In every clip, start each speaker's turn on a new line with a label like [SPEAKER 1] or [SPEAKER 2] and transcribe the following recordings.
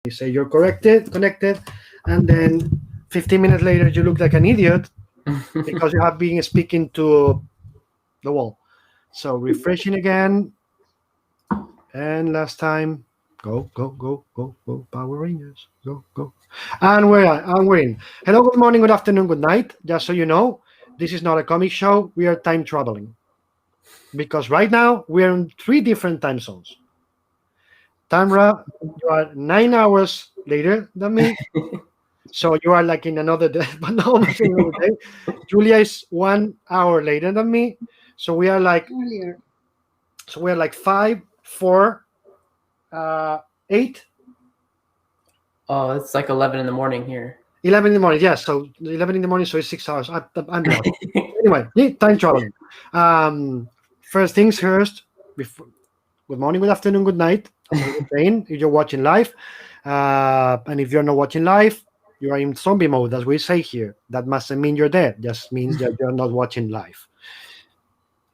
[SPEAKER 1] You say you're connected, and then 15 minutes later you look like an idiot because you have been speaking to the wall. So refreshing again, and last time, go, Power Rangers, go. And we're in. Hello, good morning, good afternoon, good night. Just so you know, this is not a comic show. We are time traveling because right now we're in 3 different time zones. Tamra, you are 9 hours later than me. So you are like in another day, but not almost in another day. Julia is 1 hour later than me. So we are like
[SPEAKER 2] Earlier.
[SPEAKER 1] So we're like 5, 4, 8.
[SPEAKER 3] Oh, it's like 11 in the morning here.
[SPEAKER 1] 11 in the morning, yes. So 11 in the morning, so it's 6 hours. I'm lost. Anyway, time traveling. First things first. Good morning, good afternoon, good night. If you're watching live, and if you're not watching live, you are in zombie mode, as we say here. That mustn't mean you're dead. Just means that you're not watching live.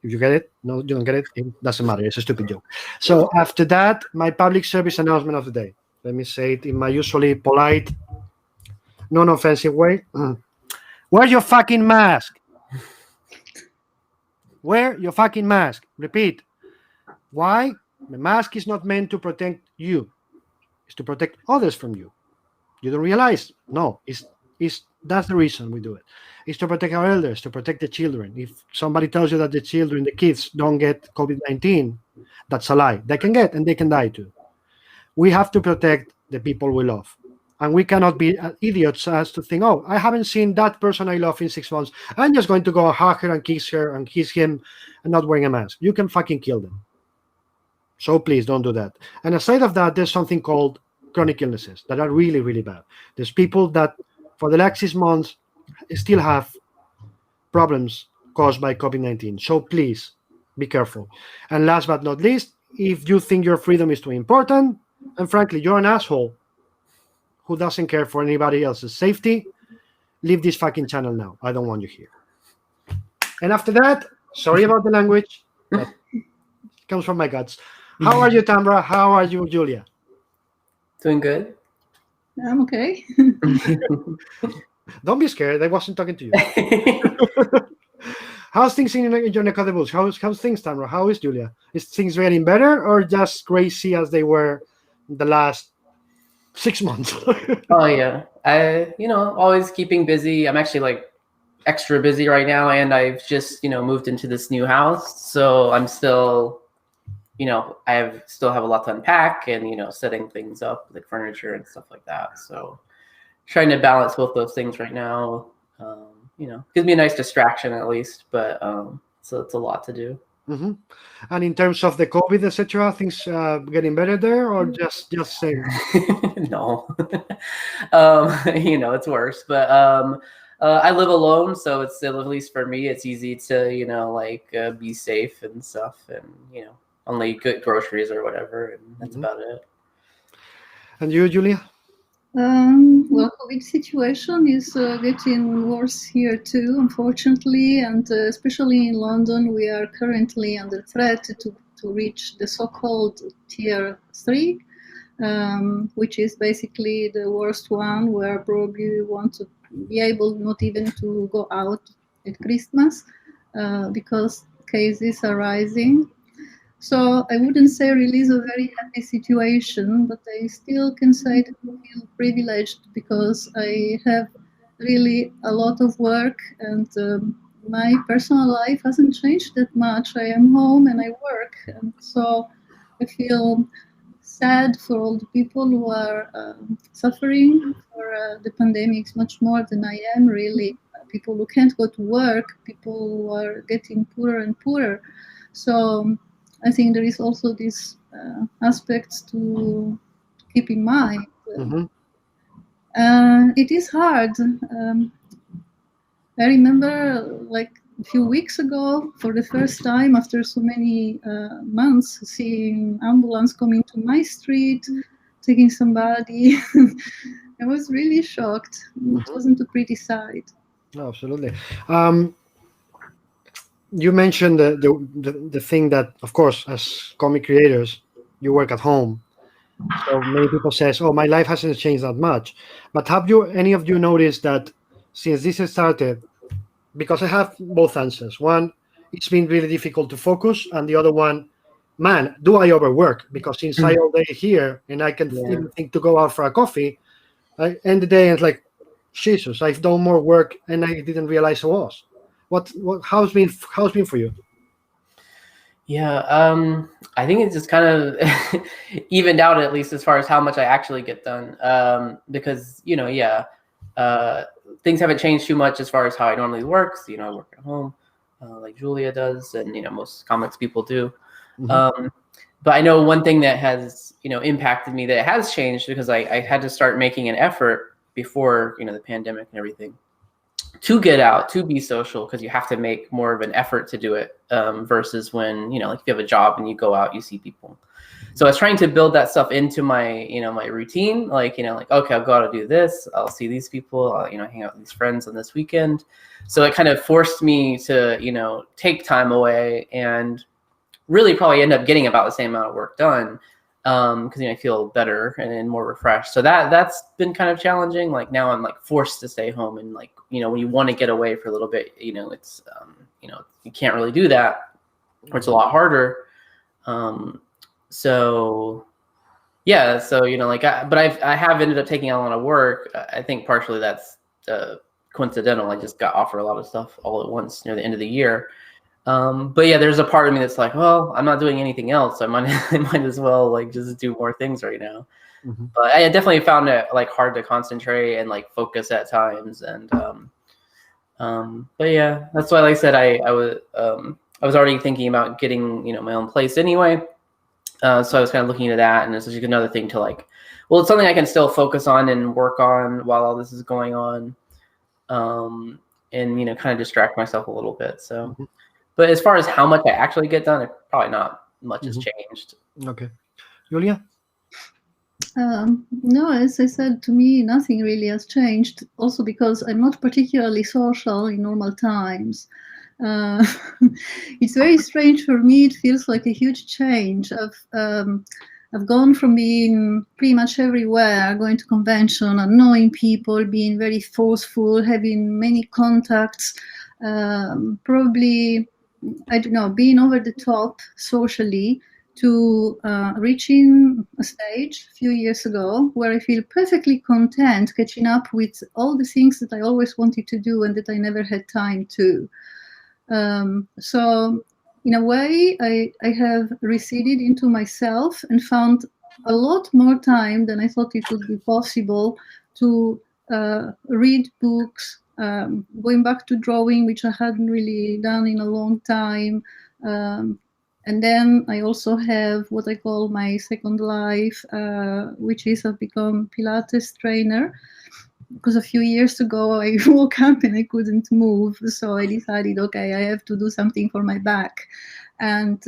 [SPEAKER 1] If you get it, no, you don't get it. It doesn't matter. It's a stupid joke. So after that, my public service announcement of the day. Let me say it in my usually polite, non-offensive way. Wear your fucking mask. Wear your fucking mask. Repeat. Why? The mask is not meant to protect you. It's to protect others from you. You don't realize? No, that's the reason we do it. It's to protect our elders, to protect the children. If somebody tells you that the children, the kids don't get COVID-19, that's a lie. They can get and they can die too. We have to protect the people we love. And we cannot be idiots as to think, oh, I haven't seen that person I love in 6 months. I'm just going to go hug her and kiss her and kiss him and not wearing a mask. You can fucking kill them. So please don't do that. And aside of that, there's something called chronic illnesses that are really, really bad. There's people that for the last 6 months still have problems caused by COVID-19. So please be careful. And last but not least, if you think your freedom is too important, and frankly, you're an asshole who doesn't care for anybody else's safety, leave this fucking channel now. I don't want you here. And after that, sorry about the language, but it comes from my guts. How are you, Tamra? How are you, Julia?
[SPEAKER 3] Doing good.
[SPEAKER 2] I'm okay.
[SPEAKER 1] Don't be scared. I wasn't talking to you. How's things in your neck of the woods? How's things, Tamra? How is Julia? Is things getting better or just crazy as they were the last 6 months?
[SPEAKER 3] Oh yeah, always keeping busy. I'm actually like extra busy right now, and I've just moved into this new house, so I'm still I still have a lot to unpack and setting things up like furniture and stuff like that. So trying to balance both those things right now. Gives me a nice distraction at least, but so it's a lot to do.
[SPEAKER 1] Mm-hmm. And in terms of the COVID, etc., things getting better there, or just same?
[SPEAKER 3] No, it's worse. But I live alone, so it's at least for me, it's easy to be safe and stuff, and only good groceries or whatever, and that's about it.
[SPEAKER 1] And you, Julia?
[SPEAKER 2] Well, COVID situation is getting worse here too, unfortunately, and especially in London, we are currently under threat to reach the so-called tier 3, which is basically the worst one, where probably we want to be able not even to go out at Christmas because cases are rising. So I wouldn't say really is a very happy situation, but I still can say that I feel privileged because I have really a lot of work, and my personal life hasn't changed that much. I am home and I work, and so I feel sad for all the people who are suffering for the pandemics much more than I am really. People who can't go to work, people who are getting poorer and poorer. So I think there is also this aspects to keep in mind.
[SPEAKER 1] Mm-hmm.
[SPEAKER 2] It is hard. I remember like a few weeks ago, for the first time after so many months, seeing ambulance coming to my street, taking somebody. I was really shocked. It wasn't a pretty sight.
[SPEAKER 1] No, absolutely. You mentioned the thing that, of course, as comic creators, you work at home, So many people says, "Oh, my life hasn't changed that much." But have you any of you noticed that since this started? Because I have both answers. One, it's been really difficult to focus, and the other one, man, do I overwork? Because since I all day here and I can
[SPEAKER 3] Yeah.
[SPEAKER 1] even think to go out for a coffee, I end the day and it's like, Jesus, I've done more work and I didn't realize I was. How's been for you?
[SPEAKER 3] Yeah, I think it's just kind of evened out, at least as far as how much I actually get done. Because things haven't changed too much as far as how I normally work. So, I work at home, like Julia does, and most comics people do.
[SPEAKER 1] Mhm.
[SPEAKER 3] But I know one thing that has impacted me, that has changed, because I had to start making an effort before the pandemic and everything, to get out, to be social, because you have to make more of an effort to do it, versus when like if you have a job and you go out, you see people. So I was trying to build that stuff into my my routine, like okay, I'll go out and do this, I'll see these people, I'll hang out with these friends on this weekend. So it kind of forced me to take time away and really probably end up getting about the same amount of work done, because I feel better and more refreshed. So that's been kind of challenging. Like now I'm like forced to stay home, and like when you want to get away for a little bit, it's you can't really do that, or it's a lot harder. So yeah, so but I have ended up taking on a lot of work. I think partially that's coincidental. I just got offered a lot of stuff all at once near the end of the year. But yeah, there's a part of me that's like, well, I'm not doing anything else. I might as well like just do more things right now.
[SPEAKER 1] Mhm.
[SPEAKER 3] But I definitely found it like hard to concentrate and like focus at times. And but yeah, that's why, like I said, I was already thinking about getting my own place anyway. So I was kind of looking into that, and it's just another thing to like, well, it's something I can still focus on and work on while all this is going on, and kind of distract myself a little bit. So.
[SPEAKER 1] Mhm.
[SPEAKER 3] But as far as how much I actually get done, probably not much has changed.
[SPEAKER 1] Okay, Julia.
[SPEAKER 2] No, as I said, to me, nothing really has changed. Also, because I'm not particularly social in normal times. Uh, it's very strange for me. It feels like a huge change. I've gone from being pretty much everywhere, going to convention and knowing people, being very forceful, having many contacts, probably, I don't know, being over the top socially, to reaching a stage a few years ago where I feel perfectly content catching up with all the things that I always wanted to do and that I never had time to. So in a way, I have receded into myself and found a lot more time than I thought it would be possible to read books, going back to drawing, which I hadn't really done in a long time. And then I also have what I call my second life, which is I've become Pilates trainer. Because a few years ago I woke up and I couldn't move, so I decided, okay, I have to do something for my back. And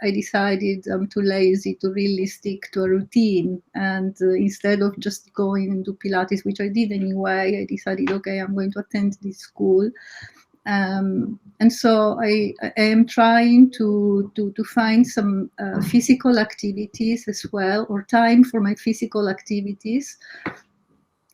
[SPEAKER 2] I decided I'm too lazy to really stick to a routine. And instead of just going and do Pilates, which I did anyway, I decided, okay, I'm going to attend this school. And so I am trying to find some physical activities as well, or time for my physical activities.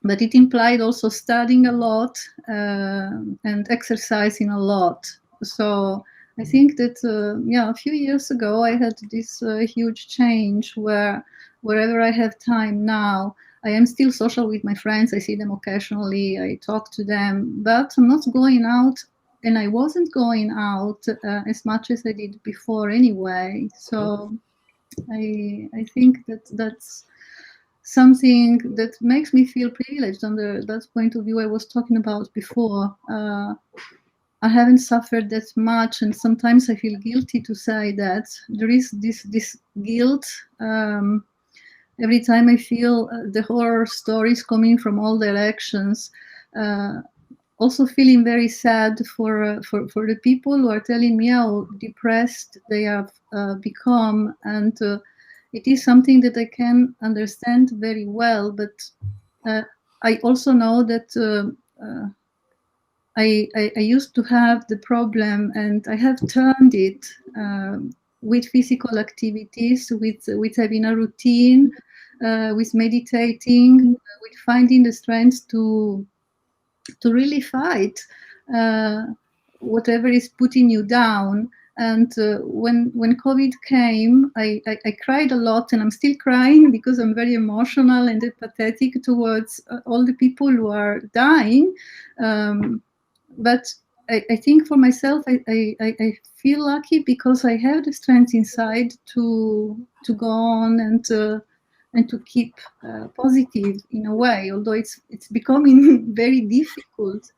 [SPEAKER 2] But it implied also studying a lot and exercising a lot. So I think that, a few years ago, I had this huge change where wherever I have time now, I am still social with my friends. I see them occasionally. I talk to them, but I'm not going out, and I wasn't going out as much as I did before anyway. So I think that that's something that makes me feel privileged under that point of view I was talking about before. I haven't suffered that much, and sometimes I feel guilty to say that. There is this guilt every time I feel the horror stories coming from all directions. Also feeling very sad for the people who are telling me how depressed they have become, and it is something that I can understand very well. But I also know that I used to have the problem, and I have turned it with physical activities, with having a routine, with meditating, with finding the strength to really fight whatever is putting you down. And when COVID came, I cried a lot, and I'm still crying because I'm very emotional and empathetic towards all the people who are dying. But I think for myself, I feel lucky because I have the strength inside to go on and to keep positive in a way, although it's becoming very difficult.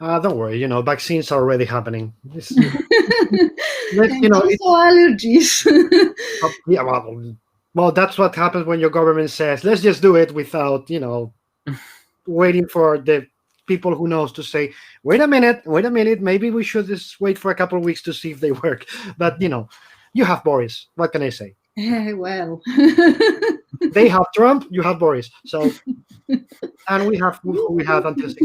[SPEAKER 1] Don't worry, vaccines are already happening.
[SPEAKER 2] And also allergies.
[SPEAKER 1] Yeah, well, that's what happens when your government says, let's just do it without, waiting for the people who knows to say, wait a minute, maybe we should just wait for a couple of weeks to see if they work. But, you have Boris. What can I say?
[SPEAKER 2] Well.
[SPEAKER 1] They have Trump, you have Boris. So, and we have until 6.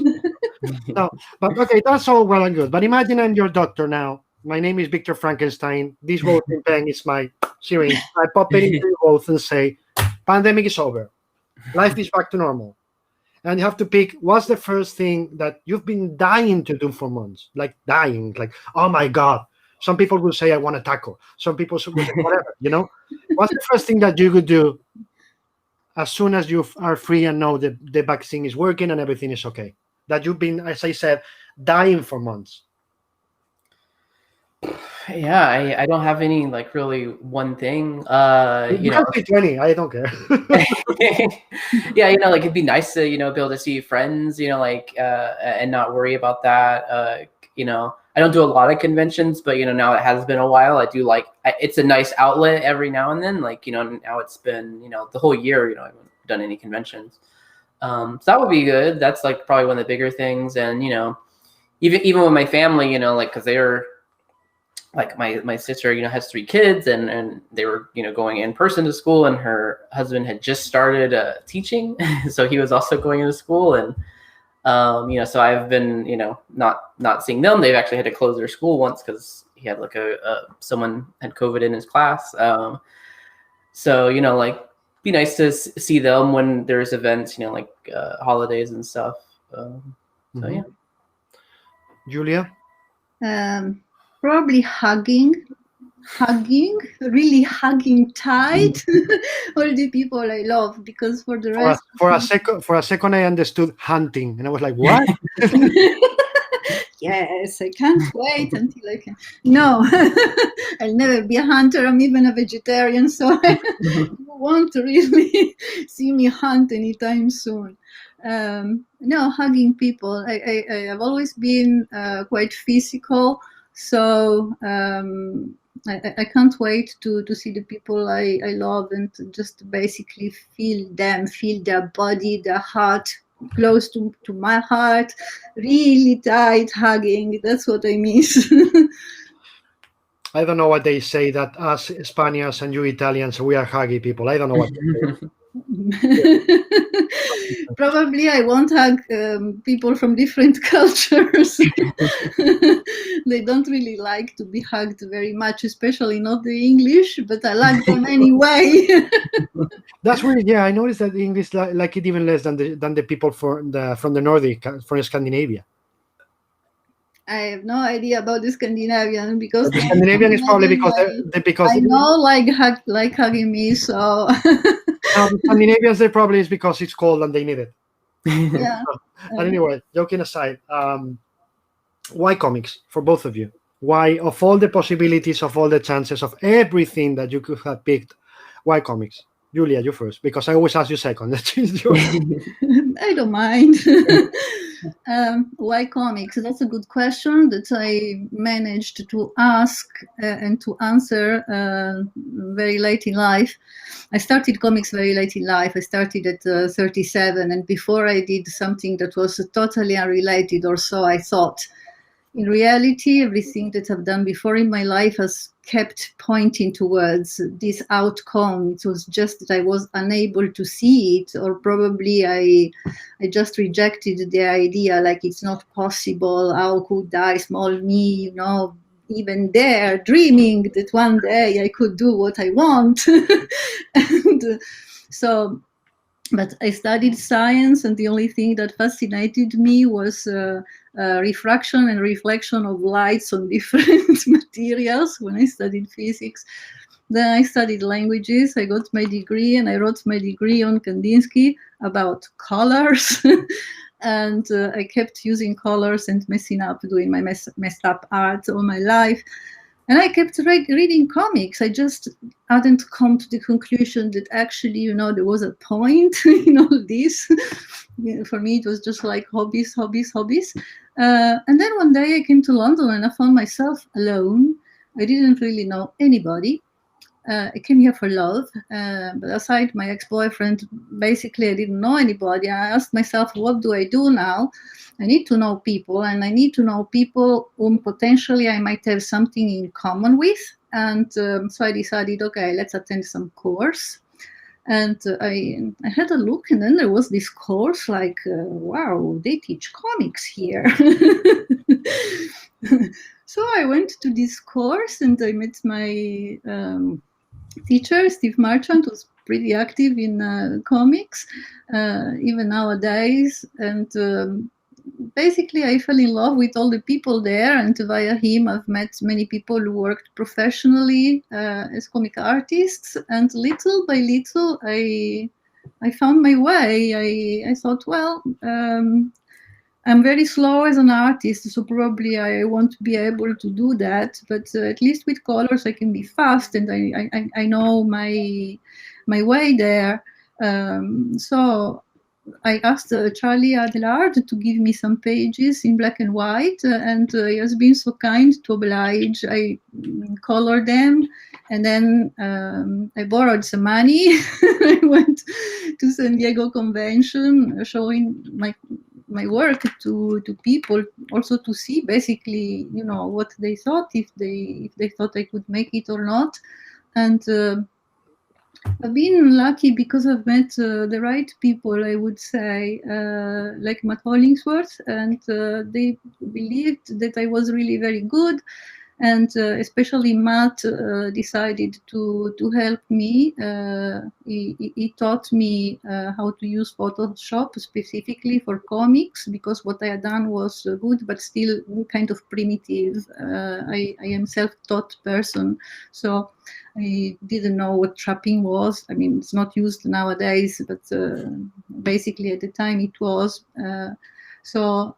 [SPEAKER 1] No, but okay, that's all well and good. But imagine I'm your doctor now. My name is Victor Frankenstein. This rolling pen is my syringe. I pop it into you both and say, pandemic is over. Life is back to normal. And you have to pick what's the first thing that you've been dying to do for months. Like dying, like, oh my God. Some people will say, I want a taco. Some people will say, whatever, What's the first thing that you could do as soon as you are free and know the vaccine is working and everything is okay? That you've been, as I said, dying for months.
[SPEAKER 2] Yeah,
[SPEAKER 3] I don't have any really one thing.
[SPEAKER 1] You can say 20. I don't care.
[SPEAKER 3] Yeah, it'd be nice to be able to see friends, and not worry about that. I don't do a lot of conventions, but now it has been a while. I do it's a nice outlet every now and then. Now it's been the whole year. I haven't done any conventions. So that would be good. That's probably one of the bigger things. And even with my family, because they're my sister has 3 kids, and they were going in person to school, and her husband had just started teaching, so he was also going into school, and so I've been not seeing them. They've actually had to close their school once because he had someone had COVID in his class. So be nice to see them when there's events, holidays and stuff. So yeah.
[SPEAKER 1] Julia?
[SPEAKER 2] Probably really hugging tight all the people I love, because for the rest
[SPEAKER 1] for a second I understood hunting, and I was like, what?
[SPEAKER 2] Yes, I can't wait until I can. No, I'll never be a hunter. I'm even a vegetarian, so I won't really see me hunt anytime soon. No, hugging people. I have always been quite physical, so I can't wait to see the people I love and to just basically feel them, feel their body, their heart close to my heart, really tight hugging. That's what I miss.
[SPEAKER 1] I don't know what they say, that us Spaniards and you Italians, we are huggy people. I don't know what they say.
[SPEAKER 2] Probably I won't hug people from different cultures. They don't really like to be hugged very much, especially not the English, but I like them anyway.
[SPEAKER 1] That's weird. Yeah, I noticed that the English like it even less than the people from the Nordic, from Scandinavia.
[SPEAKER 2] I have no idea about the Scandinavian, because
[SPEAKER 1] the Scandinavian is probably because
[SPEAKER 2] I know like hugging me, so.
[SPEAKER 1] No, the Scandinavians, they probably is because it's cold and they need it.
[SPEAKER 2] Yeah.
[SPEAKER 1] But anyway, joking aside, why comics for both of you? Why, of all the possibilities, of all the chances, of everything that you could have picked, why comics? Julia, you first, because I always ask you second.
[SPEAKER 2] I don't mind. Why comics? That's a good question that I managed to ask and to answer very late in life. I started comics very late in life. I started at 37, and before I did something that was totally unrelated, or so I thought. In reality, everything that I've done before in my life has kept pointing towards this outcome. It was just that I was unable to see it, or probably I just rejected the idea, like it's not possible. How could I, small me, even there, dreaming that one day I could do what I want. And So, but I studied science, and the only thing that fascinated me was refraction and reflection of lights on different materials when I studied physics. Then I studied languages. I got my degree, and I wrote my degree on Kandinsky about colors. And I kept using colors and messing up, doing my messed up art all my life. And I kept reading comics. I just hadn't come to the conclusion that actually, you know, there was a point in all this. For me, it was just like hobbies. And then one day I came to London and I found myself alone. I didn't really know anybody. I came here for love, but aside my ex-boyfriend, basically I didn't know anybody. I asked myself, what do I do now? I need to know people, and I need to know people whom potentially I might have something in common with. And so I decided, okay, let's attend some course. And I had a look, and then there was this course like, wow, they teach comics here. So I went to this course, and I met my teacher, Steve Marchant, who's pretty active in comics, even nowadays. And basically, I fell in love with all the people there, and via him, I've met many people who worked professionally as comic artists. And little by little, I found my way. I thought, well, I'm very slow as an artist, so probably I won't be able to do that. But at least with colors, I can be fast, and I know my way there. So I asked Charlie Adelaide to give me some pages in black and white, and he has been so kind to oblige. I colored them, and then I borrowed some money. I went to San Diego convention, showing my work to people, also to see basically, you know, what they thought, if they thought I could make it or not. And I've been lucky because I've met the right people, I would say, like Matt Hollingsworth, and they believed that I was really very good. And especially Matt decided to help me. He taught me how to use Photoshop specifically for comics, because what I had done was good, but still kind of primitive. I am self-taught person, so I didn't know what trapping was. I mean, it's not used nowadays, but basically at the time it was. So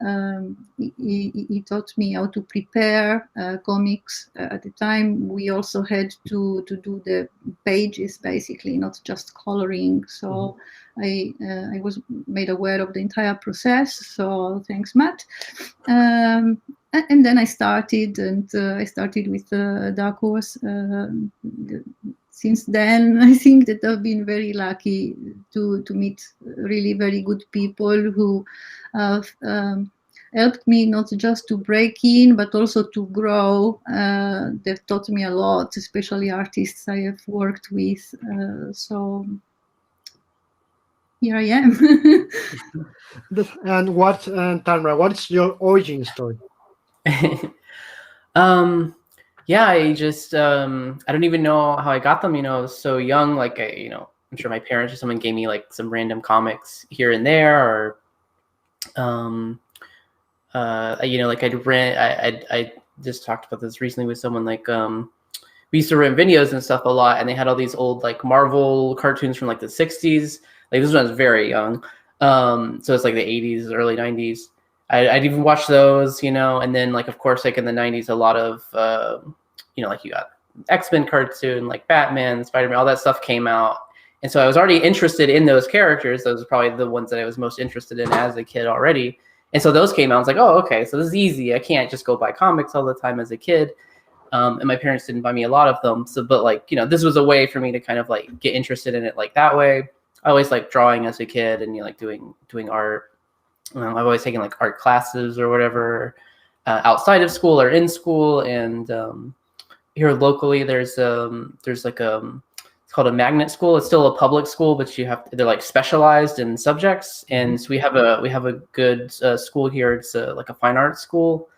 [SPEAKER 2] he taught me how to prepare comics. At the time, we also had to do the pages, basically, not just coloring. So I was made aware of the entire process. So thanks, Matt. And then I started, and I started with Dark Horse. Since then, I think that I've been very lucky to meet really very good people who have helped me not just to break in, but also to grow. They've taught me a lot, especially artists I have worked with. So here I am.
[SPEAKER 1] And what, Tamra, what's your origin story?
[SPEAKER 3] Yeah, I just I don't even know how I got them. You know, I was so young. Like I'm sure my parents or someone gave me like some random comics here and there, or like I just talked about this recently with someone. Like we used to rent videos and stuff a lot, and they had all these old like Marvel cartoons from like the 60s. Like this when I was very young. So it's like the 80s, early 90s. I'd even watch those, and then like, of course, like in the 90s, a lot of, like you got X-Men cartoon, like Batman, Spider-Man, all that stuff came out. And so I was already interested in those characters. Those are probably the ones that I was most interested in as a kid already. And so those came out. I was like, oh, okay, so this is easy. I can't just go buy comics all the time as a kid. And my parents didn't buy me a lot of them. So, but like, this was a way for me to kind of like get interested in it like that way. I always liked drawing as a kid, and like doing art. I've always taken like art classes or whatever outside of school or in school. And here locally, there's like it's called a magnet school. It's still a public school, but they're like specialized in subjects. And so we have a good school here. It's like a fine arts school.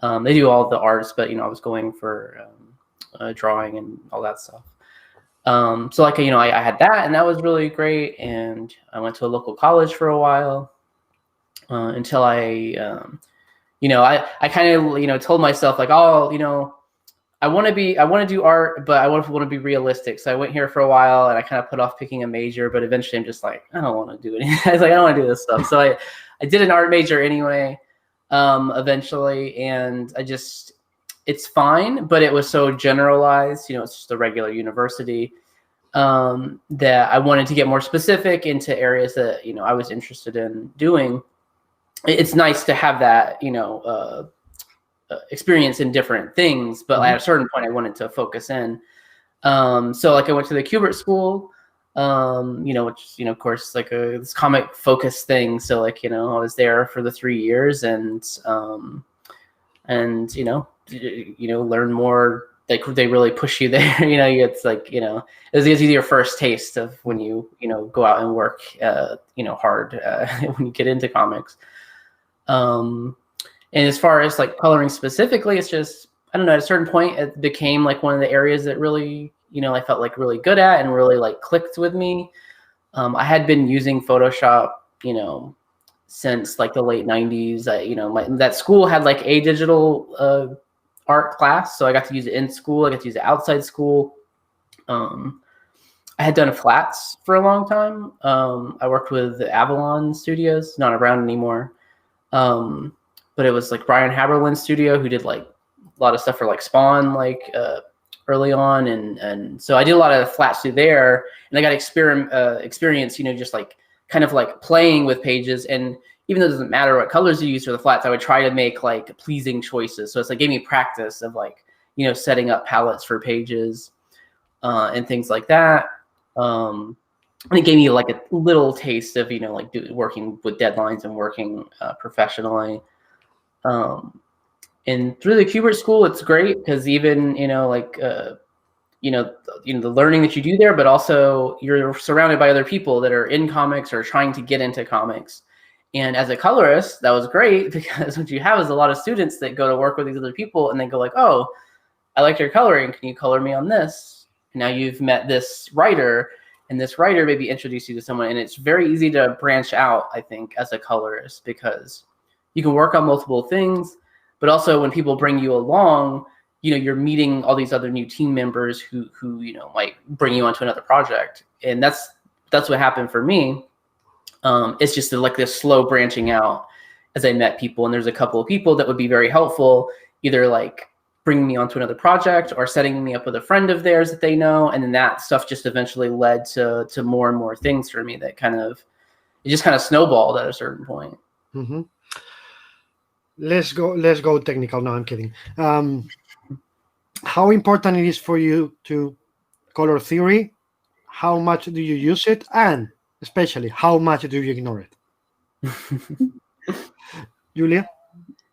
[SPEAKER 3] They do all the arts, but I was going for drawing and all that stuff. So like, you know, I had that, and that was really great. And I went to a local college for a while until you know, I kind of, you know, told myself like, oh, you know, I want to do art, but I want to be realistic. So I went here for a while, and I kind of put off picking a major, but eventually I'm just like, I don't want to do anything. I was like, I don't want to do this stuff. So I did an art major anyway, eventually, and it's fine, but it was so generalized, you know, it's just a regular university, that I wanted to get more specific into areas that, you know, I was interested in doing. It's nice to have that, you know, experience in different things, but at a certain point I wanted to focus in. So like I went to the Kubert School, you know, which, you know, of course, like this comic focused thing. So like, you know, I was there for the 3 years, and you know, learn more. Like they really push you there. You know, it's like, you know, it gives you your first taste of when you know, go out and work, you know, hard when you get into comics. And as far as like coloring specifically, it's just, I don't know, at a certain point it became like one of the areas that really, you know, I felt like really good at and really like clicked with me. I had been using Photoshop, you know, since like the late 90s. You know, that school had like a digital art class, so I got to use it in school. I got to use it outside school. I had done flats for a long time. I worked with the Avalon Studios, not around anymore. But it was like Brian Haberlin's studio, who did like a lot of stuff for like Spawn, like early on, and so I did a lot of flats through there, and I got experience, you know, just like kind of like playing with pages. And even though it doesn't matter what colors you use for the flats, I would try to make like pleasing choices. So it's like gave me practice of like, you know, setting up palettes for pages and things like that. And it gave me like a little taste of, you know, like working with deadlines and working professionally. And through the Kubert School, it's great because even, you know, like, you know, the learning that you do there, but also you're surrounded by other people that are in comics or trying to get into comics. And as a colorist, that was great because what you have is a lot of students that go to work with these other people, and they go like, oh, I like your coloring. Can you color me on this? And now you've met this writer, and this writer maybe introduce you to someone. And it's very easy to branch out, I think, as a colorist, because you can work on multiple things, but also when people bring you along, you know, you're meeting all these other new team members who you know, might bring you onto another project. And that's what happened for me. It's just like this slow branching out as I met people. And there's a couple of people that would be very helpful, either like bringing me onto another project or setting me up with a friend of theirs that they know. And then that stuff just eventually led to more and more things for me that it just kind of snowballed at a certain point.
[SPEAKER 1] Mm-hmm. Let's go technical. No, I'm kidding. How important it is for you to color theory? How much do you use it? And especially, how much do you ignore it? Giulia?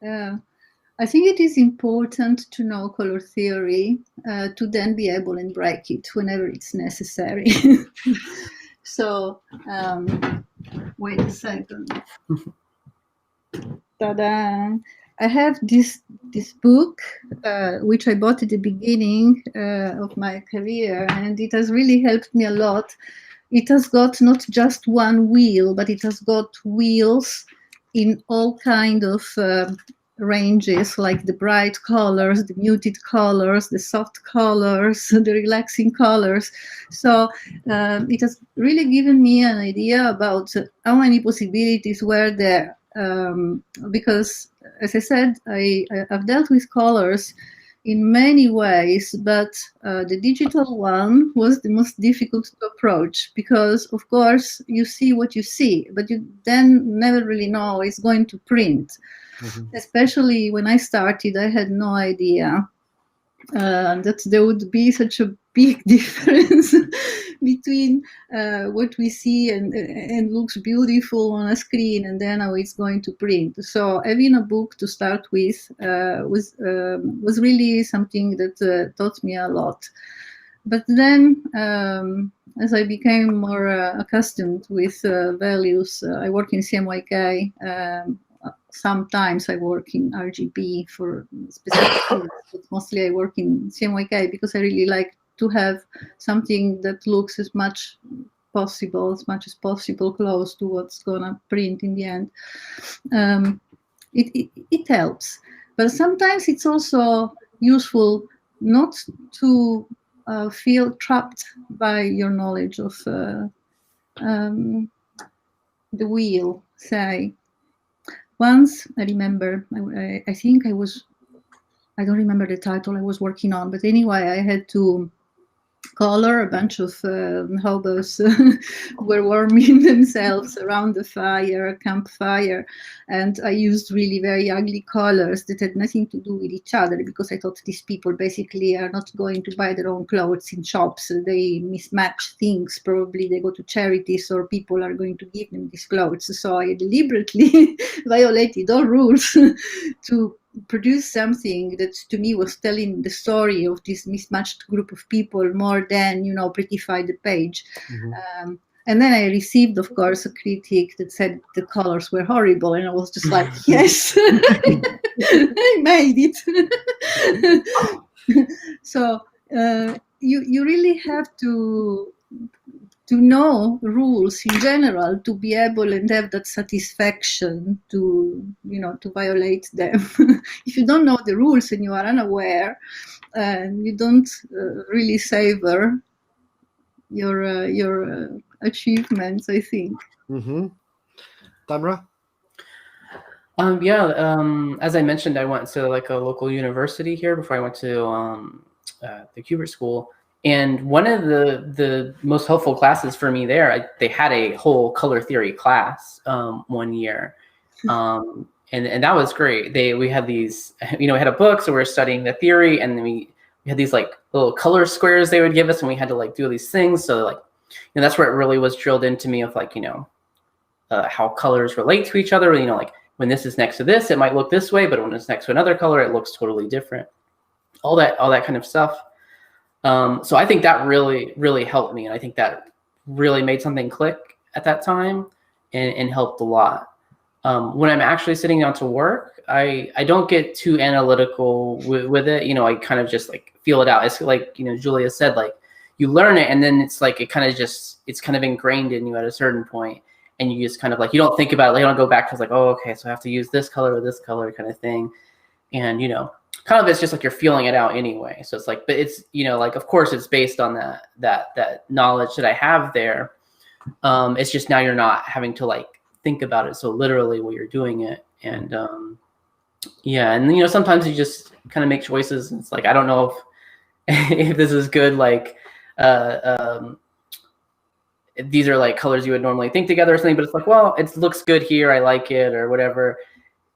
[SPEAKER 2] I think it is important to know color theory to then be able to break it whenever it's necessary. So, wait a second. Ta-da! I have this book, which I bought at the beginning of my career, and it has really helped me a lot. It has got not just one wheel, but it has got wheels in all kind of ranges, like the bright colors, the muted colors, the soft colors, the relaxing colors. So it has really given me an idea about how many possibilities were there. Because, as I said, I've dealt with colors in many ways, but the digital one was the most difficult to approach because, of course, you see what you see, but you then never really know how it's going to print. Mm-hmm. Especially when I started, I had no idea that there would be such a big difference between what we see and looks beautiful on a screen and then how it's going to print. So having a book to start with was really something that taught me a lot. But then, as I became more accustomed with values, I work in CMYK. Sometimes I work in RGB for specific things, but mostly I work in CMYK because I really like to have something that looks as much as possible close to what's gonna print in the end. It helps, but sometimes it's also useful not to feel trapped by your knowledge of the wheel. Say, once I remember, I think I don't remember the title I was working on, but anyway, I had to color a bunch of hobos were warming themselves around the campfire, and I used really very ugly colors that had nothing to do with each other, because I thought these people basically are not going to buy their own clothes in shops. They mismatch things. Probably they go to charities, or people are going to give them these clothes. So I deliberately violated all rules to produce something that to me was telling the story of this mismatched group of people more than, prettify the page. And then I received, of course, a critic that said the colors were horrible, and I was just like, yes, I made it. So you really have to know rules in general to be able and have that satisfaction to violate them. If you don't know the rules and you are unaware, you don't really savor your achievements, I think.
[SPEAKER 1] Tamra?
[SPEAKER 3] As I mentioned, I went to like a local university here before I went to the Kubert School. And one of the most helpful classes for me there, they had a whole color theory class one year. And that was great. We had these, we had a book, so we were studying the theory, and then we had these like little color squares they would give us, and we had to like do these things. So like, that's where it really was drilled into me of like, how colors relate to each other. Like when this is next to this, it might look this way, but when it's next to another color, it looks totally different. All that kind of stuff. So I think that really, really helped me. And I think that really made something click at that time and helped a lot. When I'm actually sitting down to work, I don't get too analytical with it. I kind of just like feel it out. It's like, Giulia said, like you learn it, and then it's like, it's kind of ingrained in you at a certain point, and you just kind of like, you don't think about it. Like, you don't go back to like, oh, okay, so I have to use this color or this color kind of thing. And, kind of it's just like you're feeling it out anyway. So it's like, but it's, like, of course it's based on that knowledge that I have there. It's just now you're not having to like think about it so literally while you're doing it. And and sometimes you just kind of make choices, and it's like, I don't know if this is good, like these are like colors you would normally think together or something, but it's like, well, it looks good here, I like it, or whatever.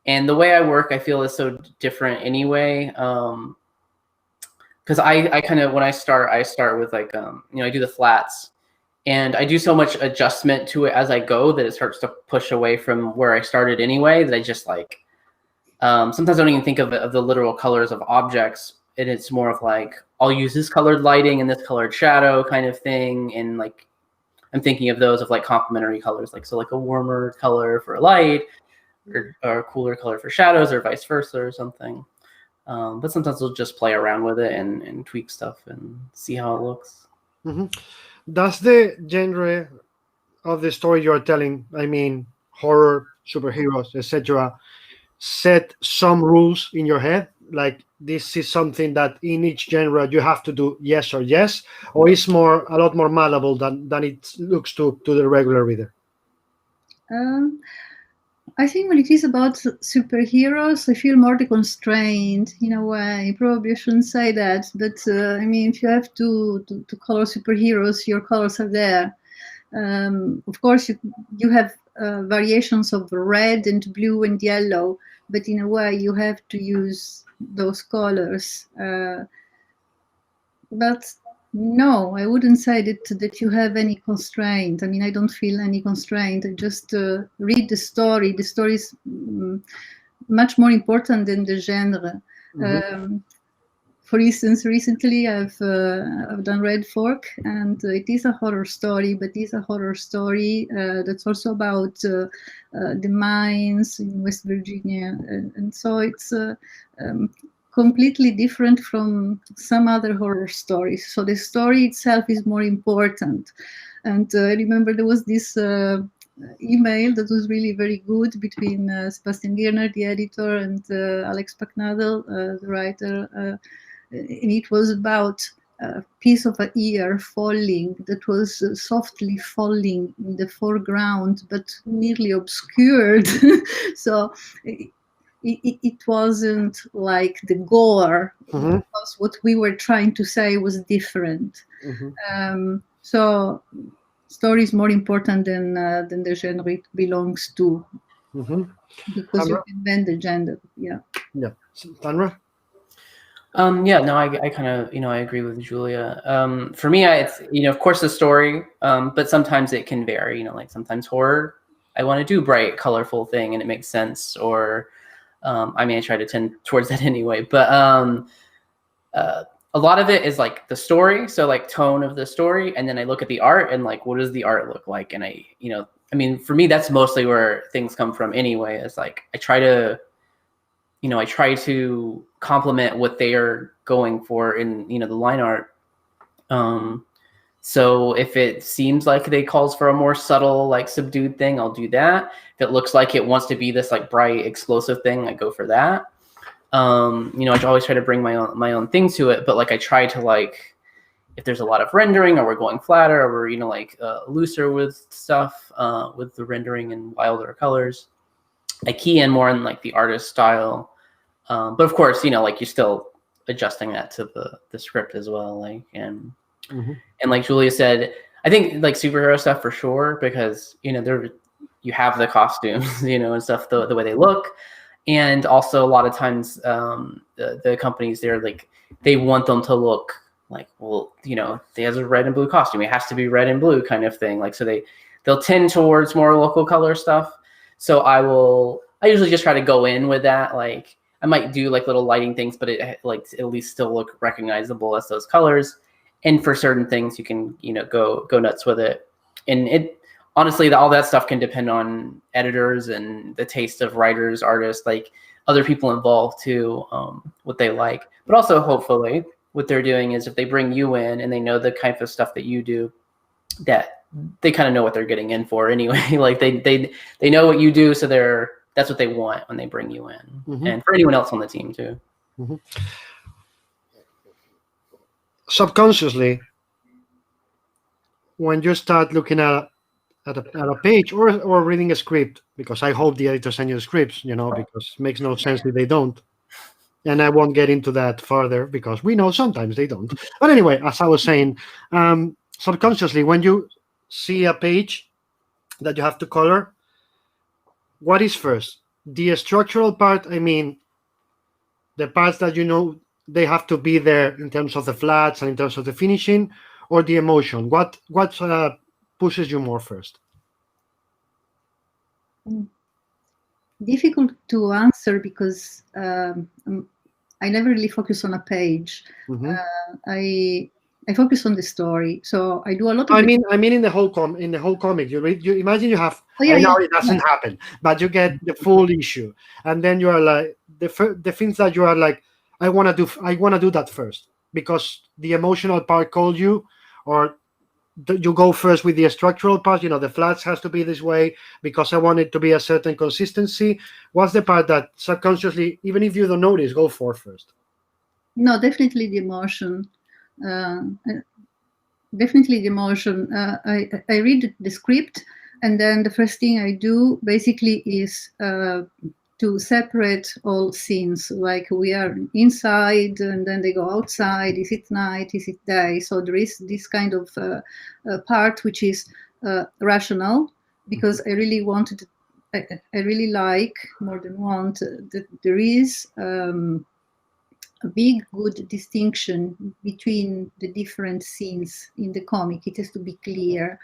[SPEAKER 3] And the way I work, I feel, is so different anyway. Because I kind of, when I start with like, I do the flats, and I do so much adjustment to it as I go that it starts to push away from where I started anyway, that I just like, sometimes I don't even think of the literal colors of objects. And it's more of like, I'll use this colored lighting and this colored shadow kind of thing. And like, I'm thinking of those of like complementary colors, like, so like a warmer color for a light, or a cooler color for shadows, or vice versa or something. But sometimes we'll just play around with it and tweak stuff and see how it looks.
[SPEAKER 1] Does the genre of the story you're telling, I mean horror, superheroes, etc., set some rules in your head? Like, this is something that in each genre you have to do yes or yes, or is a lot more malleable than it looks to the regular reader?
[SPEAKER 2] I think when it is about superheroes, I feel more constrained in a way. Probably I shouldn't say that, but I mean, if you have to color superheroes, your colors are there. Of course, you have variations of red and blue and yellow, but in a way, you have to use those colors. But no, I wouldn't say that you have any constraint. I mean, I don't feel any constraint. I just read the story. The story is much more important than the genre. For instance, recently I've done Red Fork, and it is a horror story, but it's a horror story that's also about the mines in West Virginia, and so it's completely different from some other horror stories. So the story itself is more important. And I remember there was this email that was really very good between Sebastian Girner, the editor, and Alex Packnadel, the writer. And it was about a piece of an ear falling that was softly falling in the foreground, but nearly obscured. So it wasn't like the gore, because what we were trying to say was different. So story is more important than the genre it belongs to, because you can bend the gender. Yeah.
[SPEAKER 1] Tanra?
[SPEAKER 3] Yeah, no, I kind of, I agree with Julia. For me, it's, of course the story, but sometimes it can vary, like sometimes horror, I want to do bright, colorful thing and it makes sense, or, I try to tend towards that anyway, but a lot of it is like the story, so like tone of the story, and then I look at the art and like, what does the art look like? And for me, that's mostly where things come from anyway. It's like, I try to complement what they are going for in, the line art. So if it seems like they calls for a more subtle, like subdued thing, I'll do that. If it looks like it wants to be this like bright, explosive thing, I go for that. I always try to bring my own thing to it, but like I try to like, if there's a lot of rendering or we're going flatter or we're, looser with stuff, with the rendering and wilder colors, I key in more on like the artist style. But of course, like you're still adjusting that to the script as well. Like, and like Julia said, I think like superhero stuff for sure, because, you have the costumes, and stuff, the way they look. And also a lot of times, the companies, they're like, they want them to look like, well, they has a red and blue costume. It has to be red and blue kind of thing. Like, so they'll tend towards more local color stuff. So I usually just try to go in with that. Like I might do like little lighting things, but it like at least still look recognizable as those colors. And for certain things, you can, go nuts with it. And it, honestly, all that stuff can depend on editors and the taste of writers, artists, like other people involved too, what they like. But also, hopefully, what they're doing is if they bring you in and they know the kind of stuff that you do, that they kind of know what they're getting in for anyway. Like they know what you do, so that's what they want when they bring you in, and for anyone else on the team too.
[SPEAKER 1] Subconsciously, when you start looking at a page or reading a script, because I hope the editors send you the scripts, because it makes no sense if they don't. And I won't get into that further because we know sometimes they don't. But anyway, as I was saying, subconsciously, when you see a page that you have to color, what is first? The structural part, the parts that they have to be there in terms of the flats and in terms of the finishing, or the emotion? What pushes you more first?
[SPEAKER 2] Difficult to answer because I never really focus on a page. I focus on the story, so I do a lot of.
[SPEAKER 1] I mean, in the whole comic, you read. You imagine you have. I know it doesn't happen, but you get the full issue, and then you are like the things that you are like, I want to do that first because the emotional part called you, or you go first with the structural part. The flats has to be this way because I want it to be a certain consistency. What's the part that subconsciously, even if you don't notice, go for first?
[SPEAKER 2] No, definitely the emotion. Definitely the emotion. I read the script, and then the first thing I do basically is to separate all scenes. Like we are inside, and then they go outside. Is it night? Is it day? So there is this kind of part which is rational, because I really wanted. I really like more than want that there is. A big good distinction between the different scenes in the comic. It has to be clear.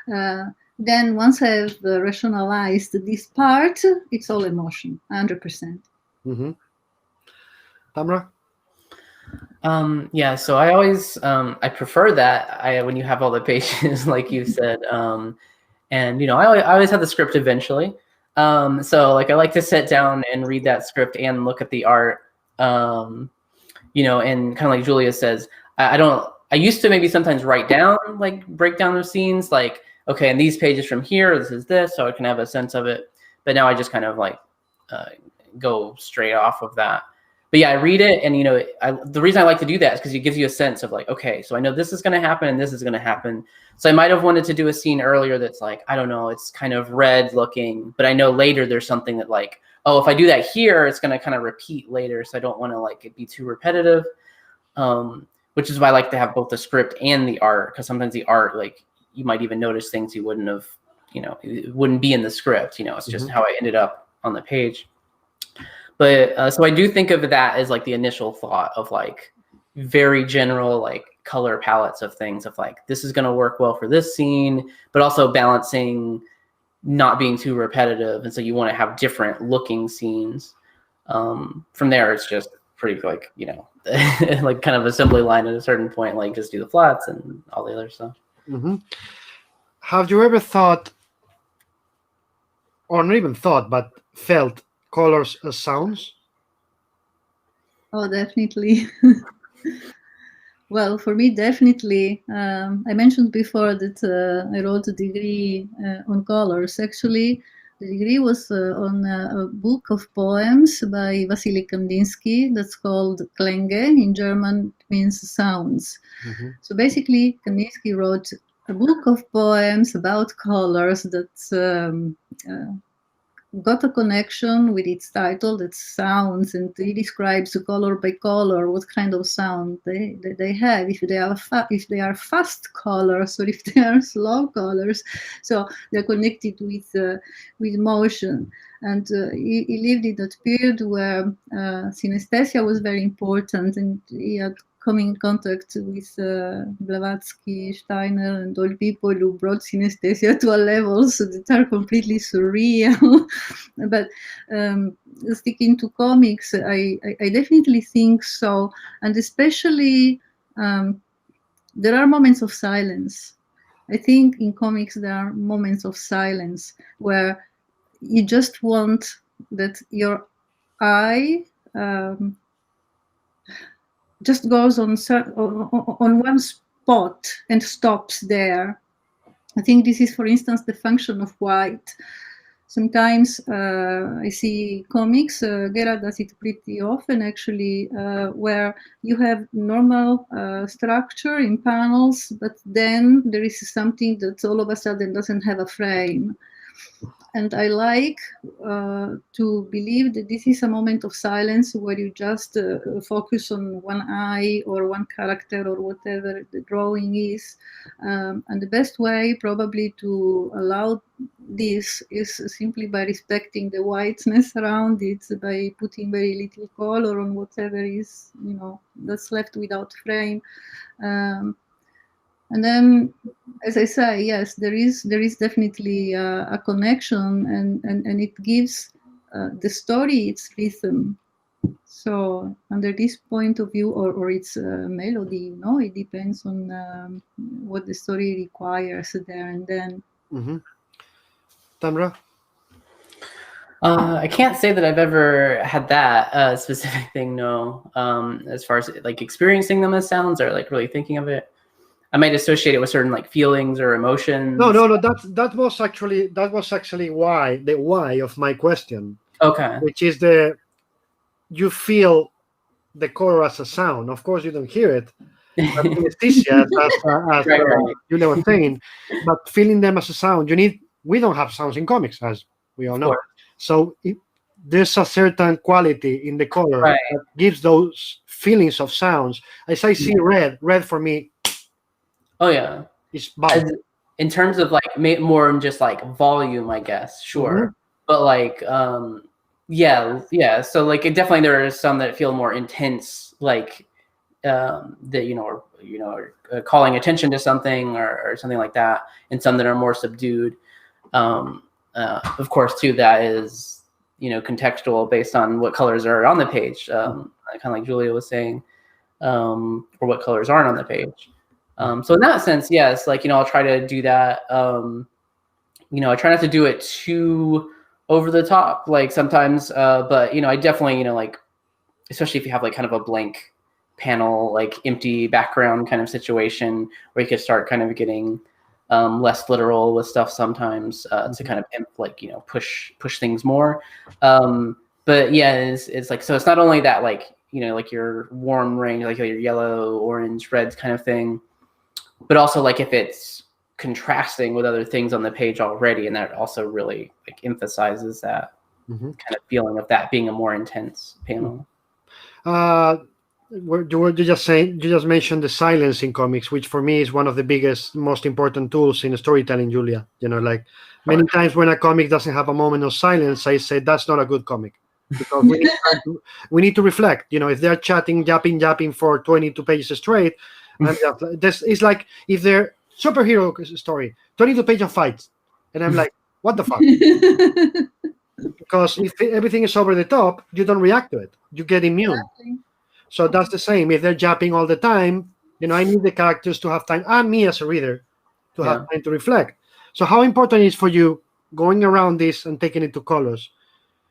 [SPEAKER 2] Then once I've rationalized this part, it's all emotion, 100%.
[SPEAKER 1] Tamra?
[SPEAKER 3] Yeah, so I always I prefer that when you have all the pages, like you said, and I always have the script eventually. So like I like to sit down and read that script and look at the art. you know, and kind of like Julia says, I used to maybe sometimes write down, like break down those scenes, like, okay, and these pages from here, this is this, so I can have a sense of it. But now I just kind of like go straight off of that. But yeah, I read it, and you know, the reason I like to do that is because it gives you a sense of like, okay, so I know this is going to happen and this is going to happen. So I might have wanted to do a scene earlier that's like, I don't know, it's kind of red looking, but I know later there's something that like, oh, if I do that here, it's going to kind of repeat later. So I don't want to like it be too repetitive, which is why I like to have both the script and the art, because sometimes the art, like you might even notice things you wouldn't have, you know, it wouldn't be in the script. You know, it's just how I ended up on the page. But so I do think of that as like the initial thought of like very general like color palettes of things of like, this is going to work well for this scene, but also balancing not being too repetitive. And so you want to have different looking scenes. From there, it's just pretty like, you know, like kind of assembly line at a certain point, like just do the flats and all the other stuff.
[SPEAKER 1] Have you ever thought, or not even thought, but felt colors as sounds?
[SPEAKER 2] Oh, definitely. Well, for me, definitely. I mentioned before that I wrote a degree on colors. Actually, the degree was on a book of poems by Wassily Kandinsky that's called Klänge. In German, it means sounds. So basically, Kandinsky wrote a book of poems about colors that got a connection with its title, that sounds, and he describes color by color what kind of sound they have, if they are fast colors or if they are slow colors. So they're connected with motion. And he lived in that period where synesthesia was very important, and he had come in contact with Blavatsky, Steiner, and all people who brought synesthesia to a level so that are completely surreal. But sticking to comics, I definitely think so. And especially, there are moments of silence. I think in comics there are moments of silence where you just want that your eye just goes on one spot and stops there. I think this is, for instance, the function of white. Sometimes I see comics, Gera does it pretty often actually, where you have normal structure in panels, but then there is something that all of a sudden doesn't have a frame. And I like to believe that this is a moment of silence where you just focus on one eye or one character or whatever the drawing is. And the best way probably to allow this is simply by respecting the whiteness around it, by putting very little color on whatever is, you know, that's left without frame. And then, as I say, yes, there is definitely a connection, and it gives the story its rhythm. So, under this point of view, or its melody, you know, it depends on what the story requires there and then.
[SPEAKER 1] Tamra?
[SPEAKER 3] I can't say that I've ever had that specific thing, no. As far as like experiencing them as sounds or like really thinking of it. I might associate it with certain like feelings or emotions.
[SPEAKER 1] No. That was actually why of my question.
[SPEAKER 3] Okay.
[SPEAKER 1] Which is you feel the color as a sound. Of course, you don't hear it. But synesthesia, as Julia was saying, but feeling them as a sound. We don't have sounds in comics, as we all know. So there's a certain quality in the color that gives those feelings of sounds. As I see red for me.
[SPEAKER 3] Oh yeah,
[SPEAKER 1] it's bad.
[SPEAKER 3] In terms of like more in just like volume, I guess, sure. But like, yeah. So like, definitely there are some that feel more intense, like that are calling attention to something or something like that, and some that are more subdued. Of course, too, that is contextual based on what colors are on the page, kind of like Julia was saying, or what colors aren't on the page. So in that sense, yes, like, I'll try to do that. I try not to do it too over the top, like sometimes, but, I definitely, like, especially if you have like kind of a blank panel, like empty background kind of situation, where you could start kind of getting less literal with stuff sometimes, to kind of like, you know, push things more. But yeah, it's like, so it's not only that, like, you know, like your warm range, like your yellow, orange, reds kind of thing, but also like if it's contrasting with other things on the page already, and that also really like emphasizes that kind of feeling of that being a more intense panel.
[SPEAKER 1] You just mentioned the silence in comics, which for me is one of the biggest, most important tools in storytelling, Giulia. You know, like many times when a comic doesn't have a moment of silence, I say that's not a good comic, because we need to reflect. You know, if they're chatting, yapping for 22 pages straight, and this is like if they're superhero story, 22 pages of fights, and I'm like, what the fuck? Because if everything is over the top, you don't react to it. You get immune.
[SPEAKER 2] Exactly.
[SPEAKER 1] So that's the same. If they're japping all the time, you know, I need the characters to have time, and me as a reader to have time to reflect. So how important is for you, going around this and taking it to colors,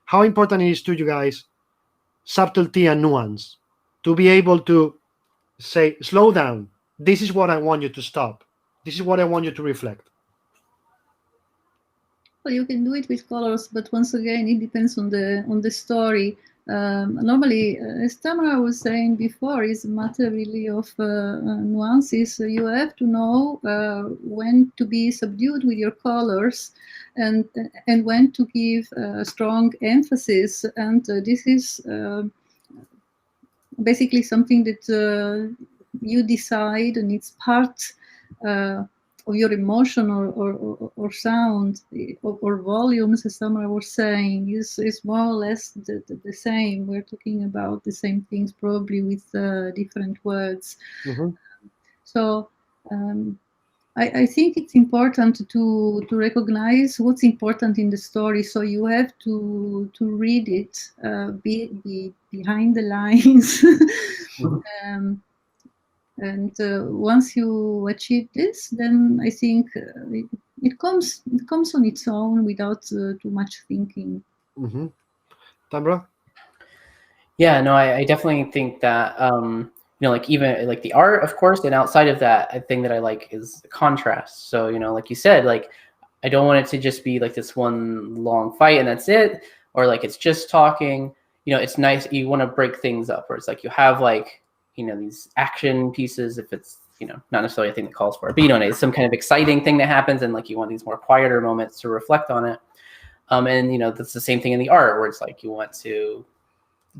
[SPEAKER 1] how important it is to you guys, subtlety and nuance, to be able to say, slow down. This is what I want you to stop. This is what I want you to reflect.
[SPEAKER 2] Well, you can do it with colors, but once again, it depends on the story. Normally, as Tamara was saying before, is a matter really of nuances. You have to know when to be subdued with your colors, and when to give strong emphasis. And this is basically something that you decide, and it's part of your emotion or sound or volumes, as Tamara was saying, is more or less the same. We're talking about the same things, probably with different words. So I think it's important to recognize what's important in the story. So you have to read it, be behind the lines. And once you achieve this, then I think it comes on its own without too much thinking.
[SPEAKER 1] Tamra?
[SPEAKER 3] Yeah, no, I definitely think that, you know, like even like the art, of course, and outside of that, a thing that I like is the contrast. So, you know, like you said, like I don't want it to just be like this one long fight and that's it, or like it's just talking. You know, it's nice. You want to break things up, where it's like you have like, you know, these action pieces, if it's, you know, not necessarily a thing that calls for it, but, you know, it's some kind of exciting thing that happens, and like you want these more quieter moments to reflect on it. And, you know, that's the same thing in the art, where it's like you want to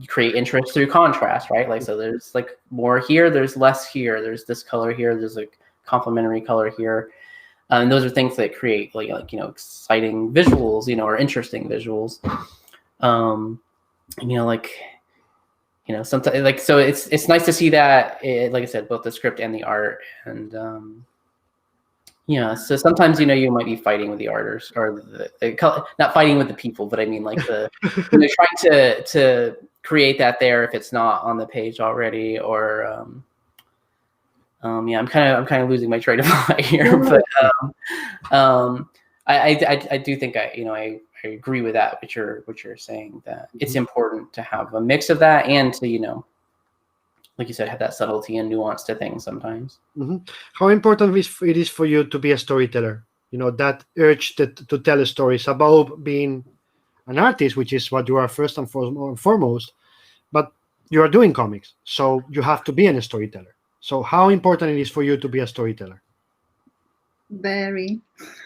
[SPEAKER 3] create interest through contrast, right? Like, so there's like more here, there's less here, there's this color here, there's like complementary color here. And those are things that create like, you know, exciting visuals, you know, or interesting visuals. You know, like, you know, sometimes like, so it's nice to see that, like I said, both the script and the art. And yeah, so sometimes, you know, you might be fighting with the artists, or not fighting with the people, but I mean like the you know, trying to create that there if it's not on the page already, or yeah, I'm kind of losing my train of thought here, but I do think I agree with that, what you're saying, that it's important to have a mix of that, and to, you know, like you said, have that subtlety and nuance to things sometimes.
[SPEAKER 1] How important it is for you to be a storyteller? You know, that urge to tell stories, about being an artist, which is what you are first and foremost, but you are doing comics, so you have to be a storyteller. So how important it is for you to be a storyteller?
[SPEAKER 2] Very.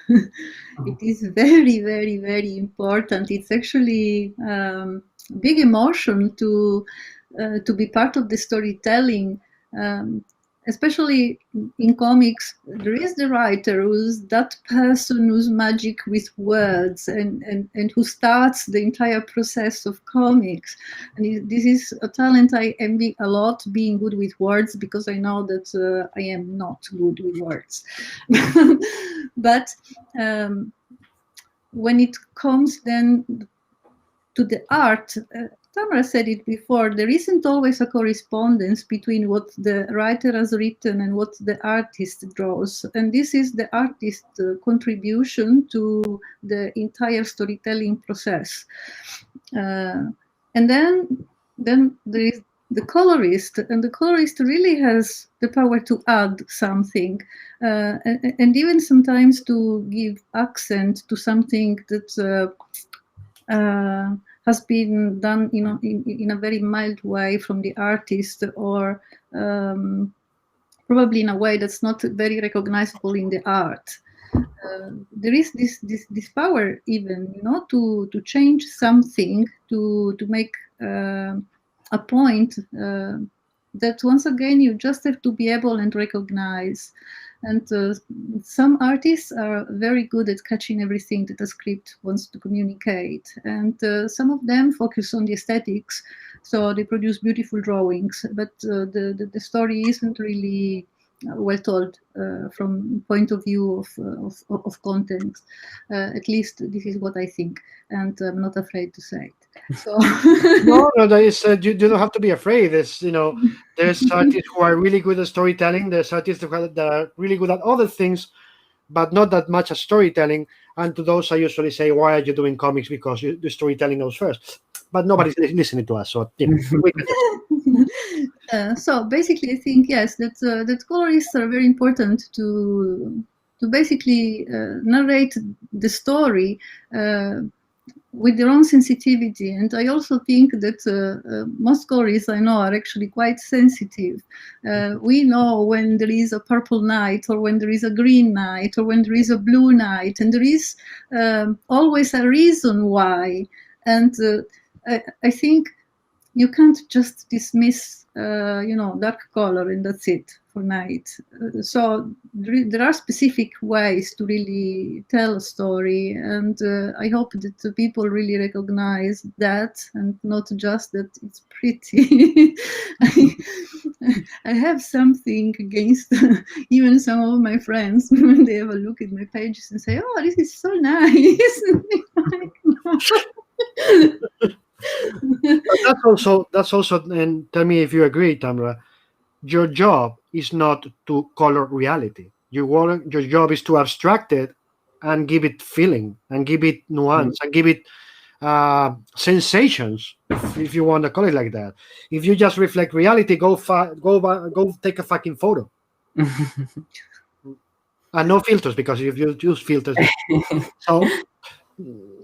[SPEAKER 2] It is very, very, very important. It's actually big emotion to be part of the storytelling. Especially in comics, there is the writer who's that person who's magic with words, and who starts the entire process of comics. And this is a talent I envy a lot, being good with words, because I know that I am not good with words. But when it comes then to the art, Tamara said it before, there isn't always a correspondence between what the writer has written and what the artist draws. And this is the artist's contribution to the entire storytelling process. And then there is the colorist, and the colorist really has the power to add something, and even sometimes to give accent to something that has been done in a very mild way from the artist, or probably in a way that's not very recognizable in the art. There is this power, even, to change something, to make a point that once again you just have to be able and recognize. And some artists are very good at catching everything that the script wants to communicate, and some of them focus on the aesthetics, so they produce beautiful drawings, but the story isn't really well told from point of view of content. At least this is what I think, and I'm not afraid to say it. So
[SPEAKER 1] No, that is, you don't have to be afraid. There's artists who are really good at storytelling. There's artists that are really good at other things, but not that much at storytelling. And to those, I usually say, "Why are you doing comics? Because the storytelling goes first." But nobody's listening to us, so we can
[SPEAKER 2] so basically, I think, yes, that colorists are very important to basically narrate the story with their own sensitivity. And I also think that most colorists I know are actually quite sensitive. We know when there is a purple night, or when there is a green night, or when there is a blue night, and there is always a reason why. And I think you can't just dismiss, dark color and that's it for night. So there are specific ways to really tell a story, and I hope that the people really recognize that, and not just that it's pretty. I have something against even some of my friends when they have a look at my pages and say, "Oh, this is so nice."
[SPEAKER 1] that's also, and tell me if you agree, Tamra. Your job is not to color reality. Your job is to abstract it and give it feeling, and give it nuance, and give it sensations, if you want to call it like that. If you just reflect reality, go take a fucking photo. And no filters, because if you use filters. So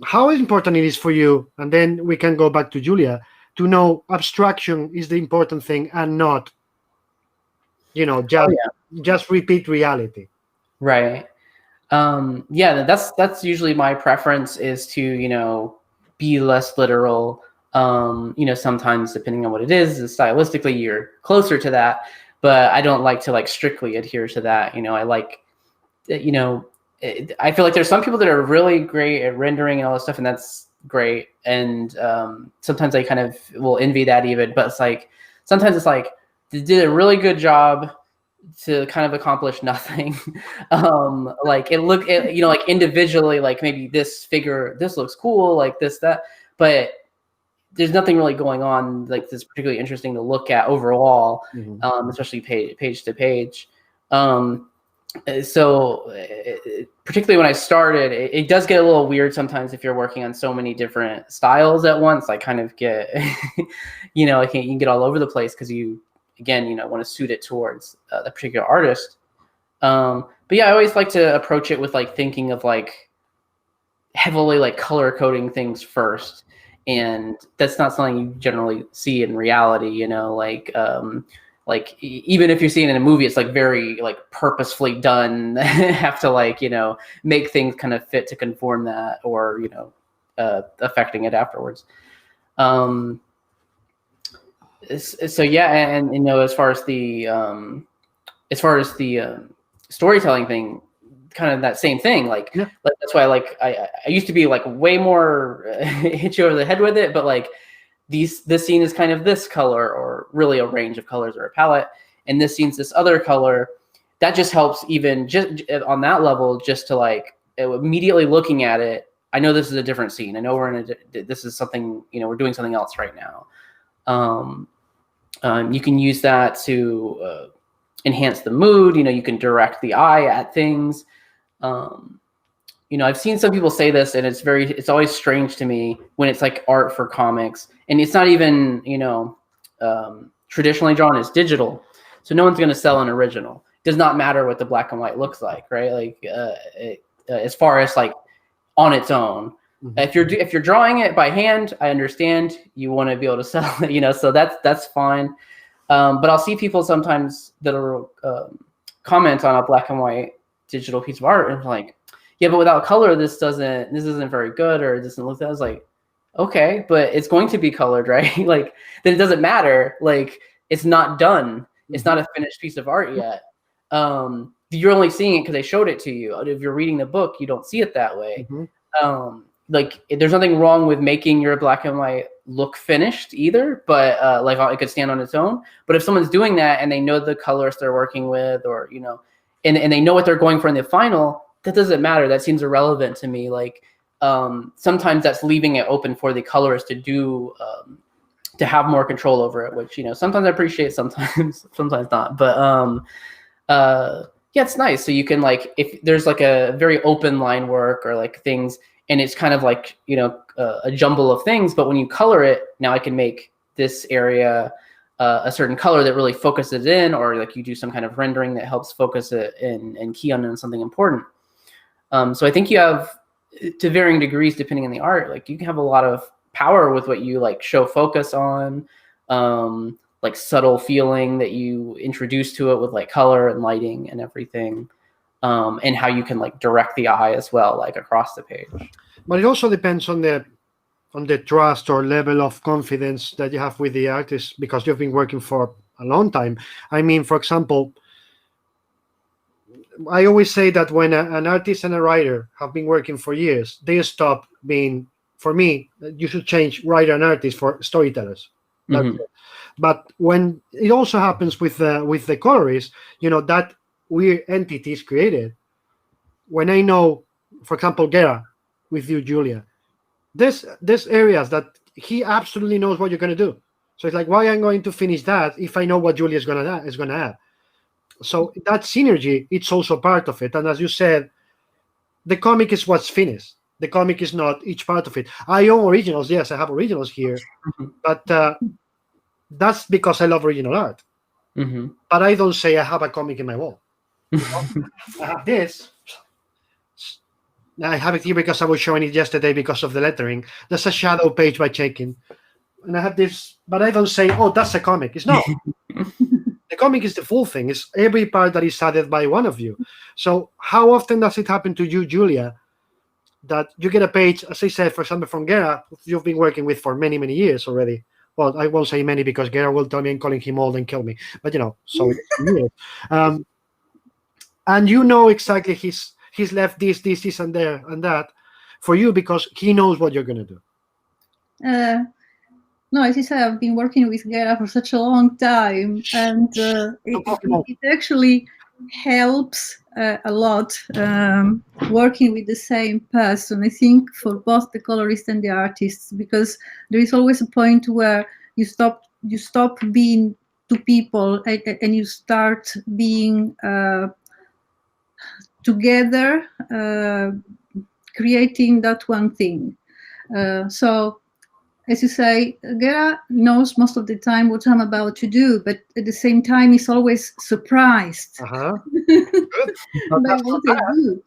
[SPEAKER 1] how important it is for you, and then we can go back to Giulia, to know abstraction is the important thing, and not just repeat reality.
[SPEAKER 3] Right. Yeah, that's usually my preference, is to be less literal. Sometimes depending on what it is, stylistically you're closer to that, but I don't like to strictly adhere to that. I like, I feel like there's some people that are really great at rendering and all this stuff, and that's great. And sometimes I kind of will envy that even, but it's like, sometimes it's like, they did a really good job to kind of accomplish nothing. Like individually, like maybe this figure, this looks cool, like this, that, but there's nothing really going on like that's particularly interesting to look at overall, especially page to page. So particularly when I started, it does get a little weird sometimes if you're working on so many different styles at once. I kind of get, you can get all over the place, because you, again, want to suit it towards the particular artist. But yeah, I always like to approach it with thinking of heavily color coding things first. And that's not something you generally see in reality, even if you're seeing it in a movie, it's very purposefully done. Have to make things kind of fit to conform that, or affecting it afterwards. So yeah, and as far as the storytelling thing, kind of that same thing. That's why I used to be way more hit you over the head with it, but this scene is kind of this color, or really a range of colors, or a palette, and this scene's this other color. That just helps, even just on that level, just to immediately looking at it, I know this is a different scene. I know this is something, we're doing something else right now. You can use that to enhance the mood. You can direct the eye at things. I've seen some people say this, and it's always strange to me when it's art for comics, and it's not even, traditionally drawn is digital. So no one's going to sell an original. It does not matter what the black and white looks like, right? Like as far as like on its own.
[SPEAKER 1] Mm-hmm.
[SPEAKER 3] If you're drawing it by hand, I understand you want to be able to sell it, you know, so that's fine. But I'll see people sometimes that'll comment on a black and white digital piece of art and like, yeah, but without color, this isn't very good, or it doesn't look that. I was like, okay, but it's going to be colored, right? Like then it doesn't matter. Like it's not done. It's not a finished piece of art yet. You're only seeing it because they showed it to you. If you're reading the book, you don't see it that way.
[SPEAKER 1] Mm-hmm.
[SPEAKER 3] Like there's nothing wrong with making your black and white look finished either, but like it could stand on its own. But if someone's doing that and they know the colorist they're working with, or you know, and they know what they're going for in the final, that doesn't matter. That seems irrelevant to me. Like sometimes that's leaving it open for the colorist to do to have more control over it, which, you know, sometimes I appreciate, sometimes not. But yeah, it's nice. So you can, like, if there's like a very open line work or like things, and it's kind of like, you know, a jumble of things, but when you color it, now I can make this area a certain color that really focuses in, or like you do some kind of rendering that helps focus it and key on something important. So I think you have, to varying degrees depending on the art, like you can have a lot of power with what you like show focus on, like subtle feeling that you introduce to it with like color and lighting and everything. And how you can like direct the eye as well, like across the page.
[SPEAKER 1] But it also depends on the trust or level of confidence that you have with the artist, because you've been working for a long time. I mean, for example, I always say that when an artist and a writer have been working for years, they stop being, for me, you should change writer and artist for storytellers.
[SPEAKER 3] Mm-hmm.
[SPEAKER 1] But when it also happens with the colorists, you know, that weird entity is created. When I know, for example, Gera, with you, Giulia, there's areas that he absolutely knows what you're going to do. So it's like, why am I going to finish that if I know what Giulia is going to add? So that synergy, it's also part of it. And as you said, the comic is what's finished. The comic is not each part of it. I own originals. Yes, I have originals here.
[SPEAKER 3] Mm-hmm.
[SPEAKER 1] But that's because I love original art.
[SPEAKER 3] Mm-hmm.
[SPEAKER 1] But I don't say I have a comic in my wall. I have this. I have it here because I was showing it yesterday because of the lettering. There's a shadow page by Chaikin. And I have this, but I don't say, oh, that's a comic. It's not. The comic is the full thing. It's every part that is added by one of you. So how often does it happen to you, Giulia, that you get a page, as I said, for example, from Gera, you've been working with for many, many years already. Well, I won't say many because Gera will tell me I'm calling him old and kill me. But, you know, so years. And you know exactly he's left this, and there, and that for you because he knows what you're going to do.
[SPEAKER 2] No, as I said, I've been working with Gera for such a long time, and it actually helps a lot working with the same person, I think, for both the colorist and the artists, because there is always a point where you stop being two people and you start being together, creating that one thing. So, as you say, Gera knows most of the time what I'm about to do, but at the same time, he's always surprised by what I do.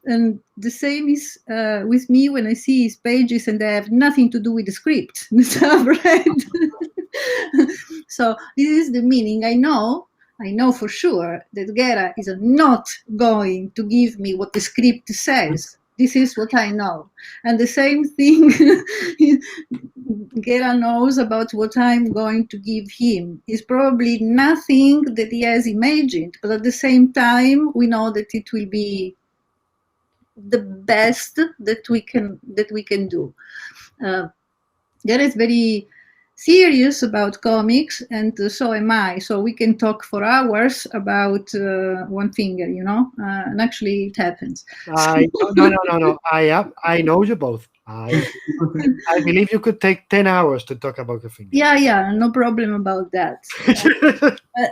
[SPEAKER 2] And the same is with me when I see his pages and they have nothing to do with the script that I've read. So this is the meaning. I know for sure that Gera is not going to give me what the script says. This is what I know. And the same thing Gera knows about what I'm going to give him. It's probably nothing that he has imagined, but at the same time, we know that it will be the best that we can do. Gera is very serious about comics, and so am I. So we can talk for hours about one thing, you know. And actually, it happens.
[SPEAKER 1] No. I know you both. I believe you could take 10 hours to talk about the thing.
[SPEAKER 2] Yeah, no problem about that.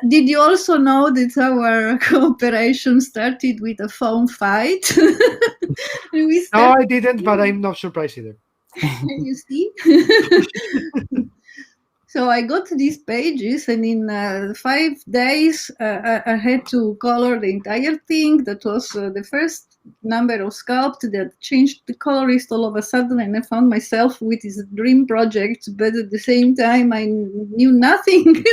[SPEAKER 2] Did you also know that our cooperation started with a phone fight?
[SPEAKER 1] No, I didn't, but I'm not surprised either.
[SPEAKER 2] You see? So I got these pages, and in 5 days, I had to color the entire thing. That was the first number of Scalped that changed the colorist all of a sudden, and I found myself with this dream project, but at the same time, I knew nothing.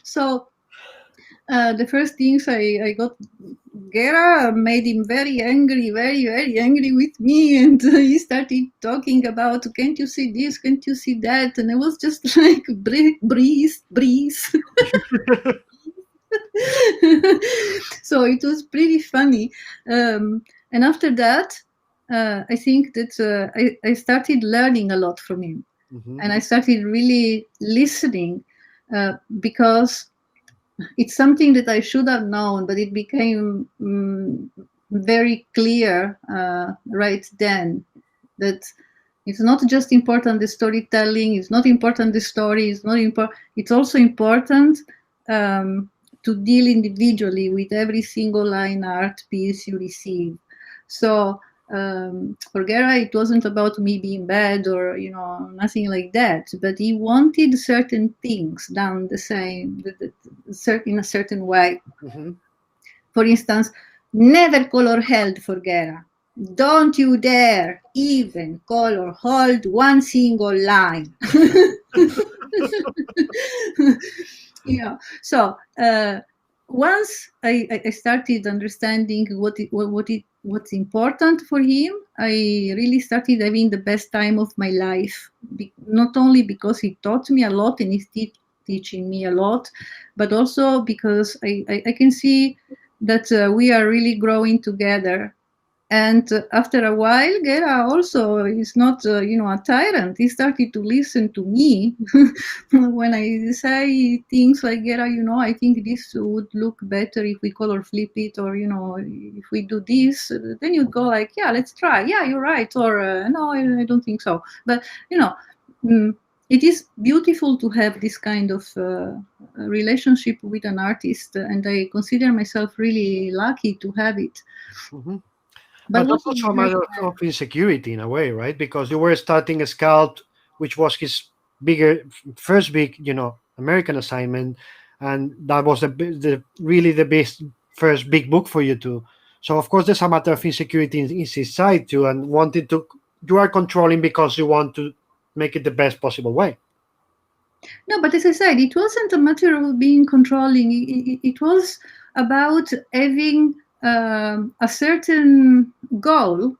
[SPEAKER 2] So the first things I got, Gera made him very angry, very, very angry with me. And he started talking about, can't you see this? Can't you see that? And I was just like, breathe. So it was pretty funny. And after that, I think that I started learning a lot from him.
[SPEAKER 1] Mm-hmm.
[SPEAKER 2] And I started really listening because it's something that I should have known, but it became very clear right then that it's not just important the storytelling, it's not important the story, it's not important. It's also important to deal individually with every single line art piece you receive. So for Gera, it wasn't about me being bad or nothing like that, but he wanted certain things done the same, in a certain way.
[SPEAKER 1] Mm-hmm.
[SPEAKER 2] For instance, never color held for Gera. Don't you dare even color hold one single line. So once I started understanding what's important for him, I really started having the best time of my life. Not only because he taught me a lot and he's teaching me a lot, but also because I can see that we are really growing together. And after a while, Gera also is not, a tyrant. He started to listen to me when I say things like, Gera, I think this would look better if we color flip it, or, if we do this. Then you'd go like, yeah, let's try. Yeah, you're right. Or no, I don't think so. But, it is beautiful to have this kind of relationship with an artist. And I consider myself really lucky to have it.
[SPEAKER 1] Mm-hmm. But that's also a matter of insecurity in a way, right? Because you were starting a Scalped, which was his first big, American assignment, and that was really the best first big book for you too. So of course there's a matter of insecurity in his side too, and you are controlling because you want to make it the best possible way.
[SPEAKER 2] No, but as I said, it wasn't a matter of being controlling. It was about having a certain goal,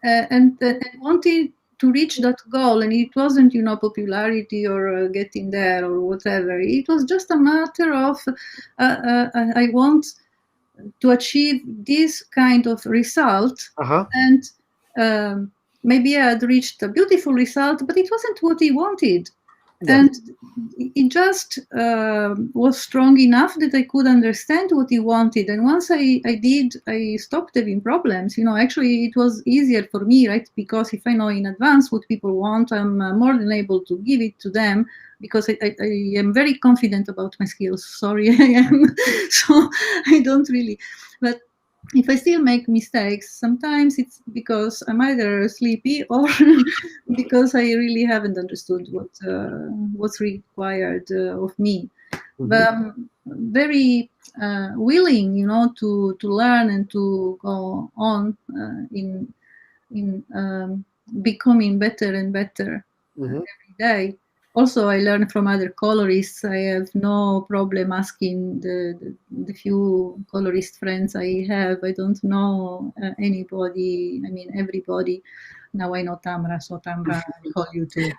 [SPEAKER 2] and wanting to reach that goal, and it wasn't popularity or getting there or whatever. It was just a matter of I want to achieve this kind of result, and maybe I had reached a beautiful result, but it wasn't what he wanted. Yeah. And it just was strong enough that I could understand what he wanted. And once I stopped having problems. Actually, it was easier for me, right? Because if I know in advance what people want, I'm more than able to give it to them, because I am very confident about my skills. Sorry, I am. So I don't really. But if I still make mistakes, sometimes it's because I'm either sleepy or because I really haven't understood what's required of me. Mm-hmm. But I'm very willing, to learn and to go on in becoming better and better every day. Also, I learn from other colorists. I have no problem asking the few colorist friends I have. I don't know anybody. I mean, everybody. Now I know Tamra, so Tamra, I call you too.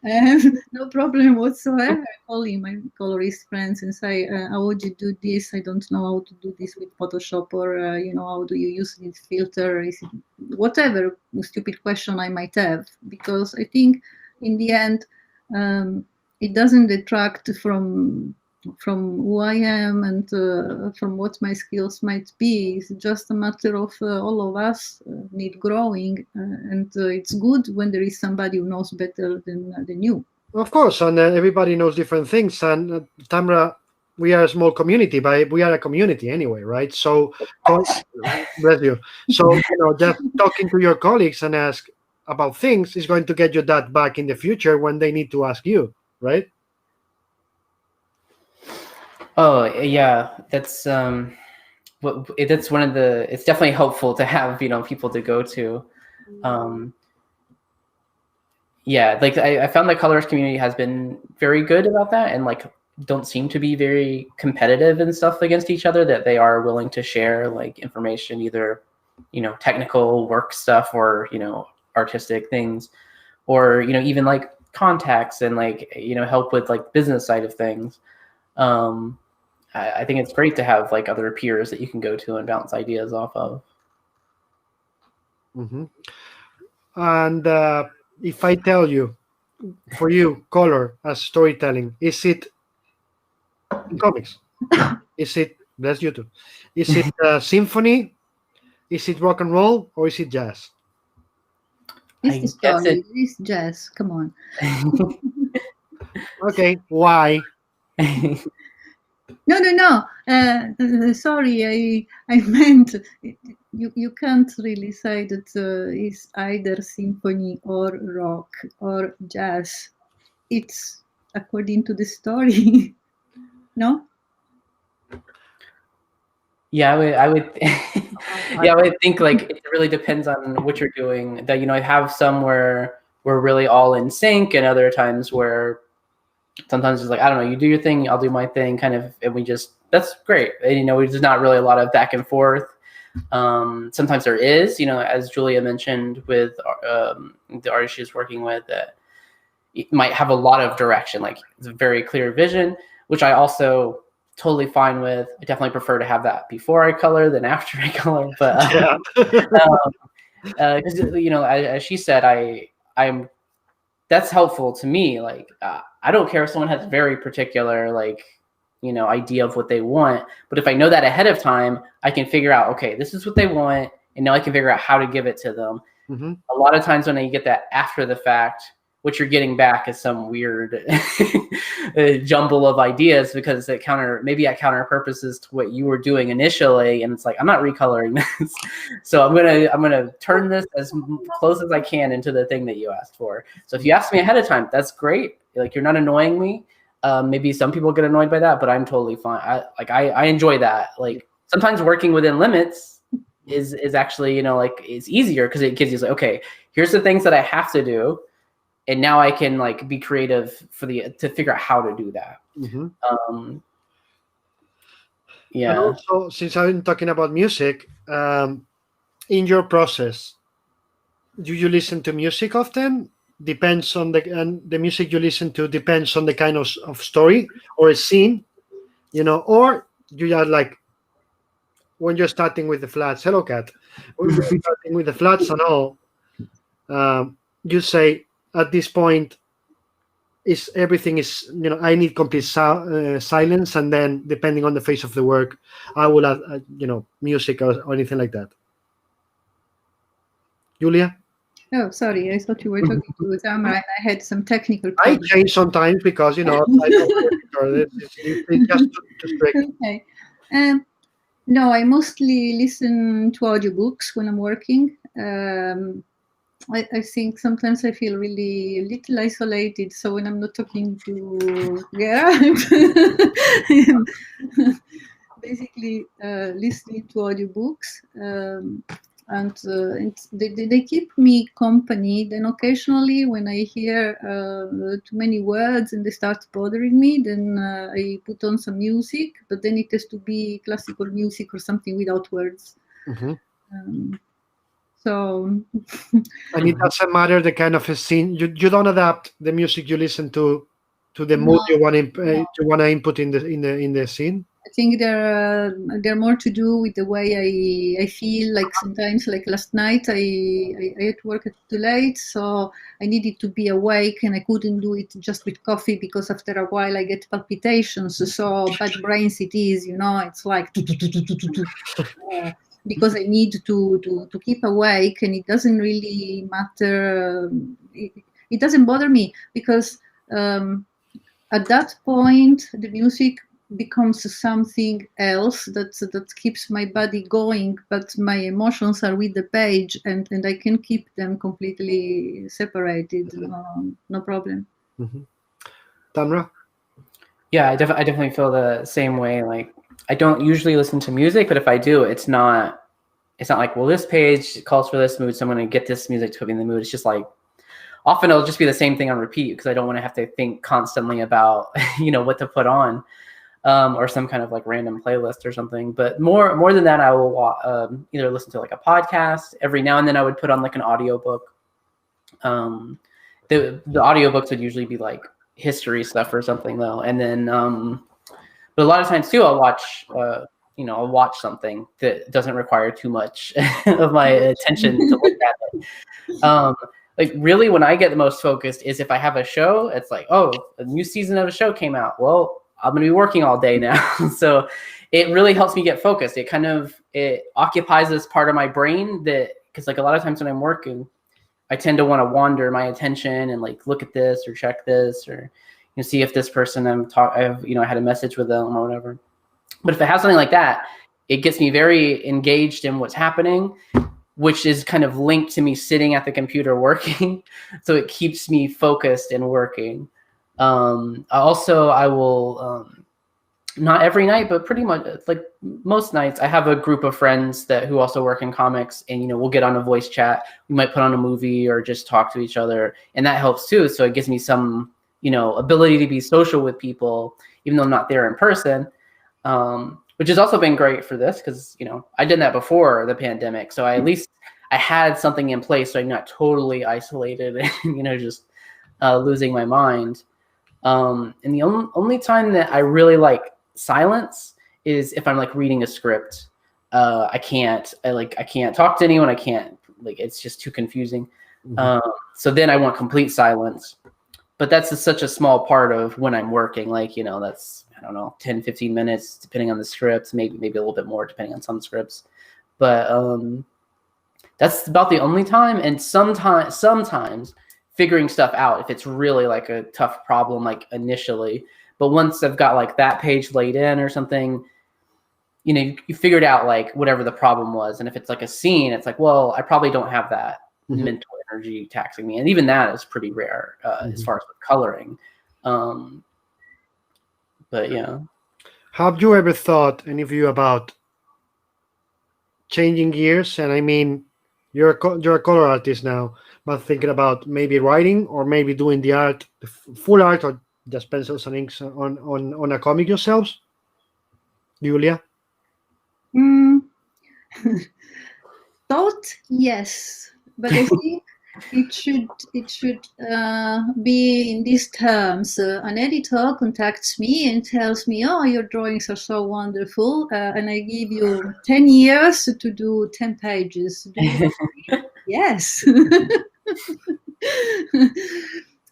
[SPEAKER 2] I have no problem whatsoever. I call in my colorist friends and say, how would you do this? I don't know how to do this with Photoshop, or, how do you use this filter? Is it whatever stupid question I might have, because I think in the end, it doesn't detract from who I am and from what my skills might be. It's just a matter of all of us need growing, and it's good when there is somebody who knows better than you.
[SPEAKER 1] Of course, and everybody knows different things. And Tamra, we are a small community, but we are a community anyway, right? So, bless you. So, just talking to your colleagues and ask, about things is going to get you that back in the future when they need to ask you, right?
[SPEAKER 3] Oh yeah, that's that's one of the. It's definitely helpful to have people to go to. Yeah, like I found the colorist community has been very good about that, and like don't seem to be very competitive and stuff against each other. That they are willing to share like information, either technical work stuff or artistic things, or even like contacts and like help with like business side of things. I think it's great to have like other peers that you can go to and bounce ideas off of.
[SPEAKER 1] Mm-hmm. And if I tell you, for you, color as storytelling, is it in comics? Is it, bless you too, is it symphony? Is it rock and roll? Or is it jazz?
[SPEAKER 2] It's the story. It's jazz. Come on.
[SPEAKER 1] Okay, why?
[SPEAKER 2] No. Sorry, I meant you can't really say that it's either symphony or rock or jazz. It's according to the story. No?
[SPEAKER 3] Yeah, I would yeah, I would think like it really depends on what you're doing. That I have some where we're really all in sync, and other times where sometimes it's like, I don't know, you do your thing, I'll do my thing, kind of, and that's great. And, there's not really a lot of back and forth. Sometimes there is, as Giulia mentioned with the artist she's working with, that it might have a lot of direction, like it's a very clear vision, which I also totally fine with. I definitely prefer to have that before I color than after I color. But because as she said, I'm that's helpful to me. Like I don't care if someone has very particular like idea of what they want, but if I know that ahead of time, I can figure out, okay, this is what they want, and now I can figure out how to give it to them.
[SPEAKER 1] Mm-hmm.
[SPEAKER 3] A lot of times when you get that after the fact, what you're getting back is some weird jumble of ideas, because it counter purposes to what you were doing initially, and it's like, I'm not recoloring this. So I'm gonna turn this as close as I can into the thing that you asked for. So if you ask me ahead of time, that's great. Like, you're not annoying me. Maybe some people get annoyed by that, but I'm totally fine. I enjoy that. Like, sometimes working within limits is actually like it's easier, because it gives you like, okay, here's the things that I have to do, and now I can like be creative to figure out how to do that.
[SPEAKER 1] Mm-hmm.
[SPEAKER 3] Yeah.
[SPEAKER 1] And also, since I'm talking about music, in your process, do you listen to music often? Depends on the music you listen to depends on the kind of story or a scene, or you are like, when you're starting with the flats, hello cat, when you're starting with the flats and all, you say, at this point, everything is, I need complete silence, and then depending on the phase of the work, I will add music or anything like that. Giulia?
[SPEAKER 2] Oh, sorry, I thought you were talking to Tamra, and I had some technical
[SPEAKER 1] I
[SPEAKER 2] problems.
[SPEAKER 1] change sometimes because I don't it's just to strict.
[SPEAKER 2] Okay. No, I mostly listen to audiobooks when I'm working. I think sometimes I feel really a little isolated. So when I'm not talking to Gerard, I'm basically listening to audiobooks. And they keep me company. Then occasionally, when I hear too many words and they start bothering me, then I put on some music. But then it has to be classical music or something without words.
[SPEAKER 1] Mm-hmm.
[SPEAKER 2] So,
[SPEAKER 1] and it doesn't matter the kind of a scene. You don't adapt the music you listen to the mood you want to input in the scene.
[SPEAKER 2] I think they're more to do with the way I feel. Like sometimes, like last night, I had to work too late, so I needed to be awake, and I couldn't do it just with coffee, because after a while I get palpitations. So bad brains it is, it's like because I need to keep awake, and it doesn't really matter. It doesn't bother me, because at that point the music becomes something else that keeps my body going, but my emotions are with the page, and I can keep them completely separated. No problem.
[SPEAKER 1] Tamra?
[SPEAKER 3] Yeah, I definitely feel the same way. Like, I don't usually listen to music, but if I do, it's not like, well, this page calls for this mood, so I'm going to get this music to put me in the mood. It's just like, often it'll just be the same thing on repeat because I don't want to have to think constantly about, what to put on, or some kind of like random playlist or something. But more than that, I will either listen to like a podcast. Every now and then I would put on like an audiobook. The audiobooks would usually be like history stuff or something though. And then, but a lot of times too, I'll watch something that doesn't require too much of my attention to look at it. Like really when I get the most focused is if I have a show, it's like, oh, a new season of a show came out. Well, I'm going to be working all day now. So it really helps me get focused. It occupies this part of my brain because like a lot of times when I'm working, I tend to want to wander my attention and like look at this or check this or see if this person I've had a message with them or whatever. But if it has something like that, it gets me very engaged in what's happening, which is kind of linked to me sitting at the computer working. So it keeps me focused and working. I will, not every night, but pretty much like most nights, I have a group of friends who also work in comics, and, we'll get on a voice chat. We might put on a movie or just talk to each other, and that helps too. So it gives me some, ability to be social with people, even though I'm not there in person, which has also been great for this because, I did that before the pandemic. So at least I had something in place so I'm not totally isolated and, just losing my mind. And the only time that I really like silence is if I'm like reading a script. I can't talk to anyone. I can't, it's just too confusing. So then I want complete silence, but that's such a small part of when I'm working. That's, I don't know, 10, 15 minutes, depending on the scripts, maybe a little bit more depending on some scripts. But that's about the only time. And sometimes figuring stuff out if it's really like a tough problem, like initially. But once I've got like that page laid in or something, you figured out like whatever the problem was. And if it's like a scene, it's like, well, I probably don't have that mental energy taxing me. And even that is pretty rare as far as with coloring. But yeah.
[SPEAKER 1] Have you ever thought, any of you, about changing gears? And I mean, you're a color artist now, but thinking about maybe writing or maybe doing the art, the full art, or just pencils and inks on a comic yourselves? Giulia?
[SPEAKER 2] Thought, yes, but I think it should be in these terms. An editor contacts me and tells me, "Oh, your drawings are so wonderful, and I give you 10 years to do 10 pages." Do you agree? Yes.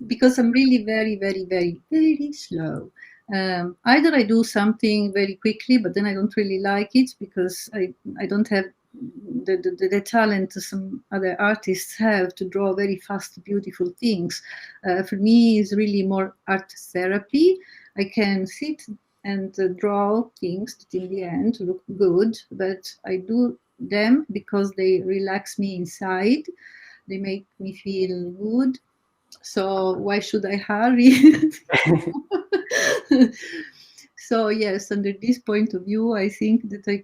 [SPEAKER 2] Because I'm really very, very, very, very slow. Either I do something very quickly, but then I don't really like it because I don't have the talent some other artists have to draw very fast, beautiful things. For me, it's really more art therapy. I can sit and draw things that in the end look good, but I do them because they relax me inside. They make me feel good. So why should I hurry? So yes, under this point of view, I think that I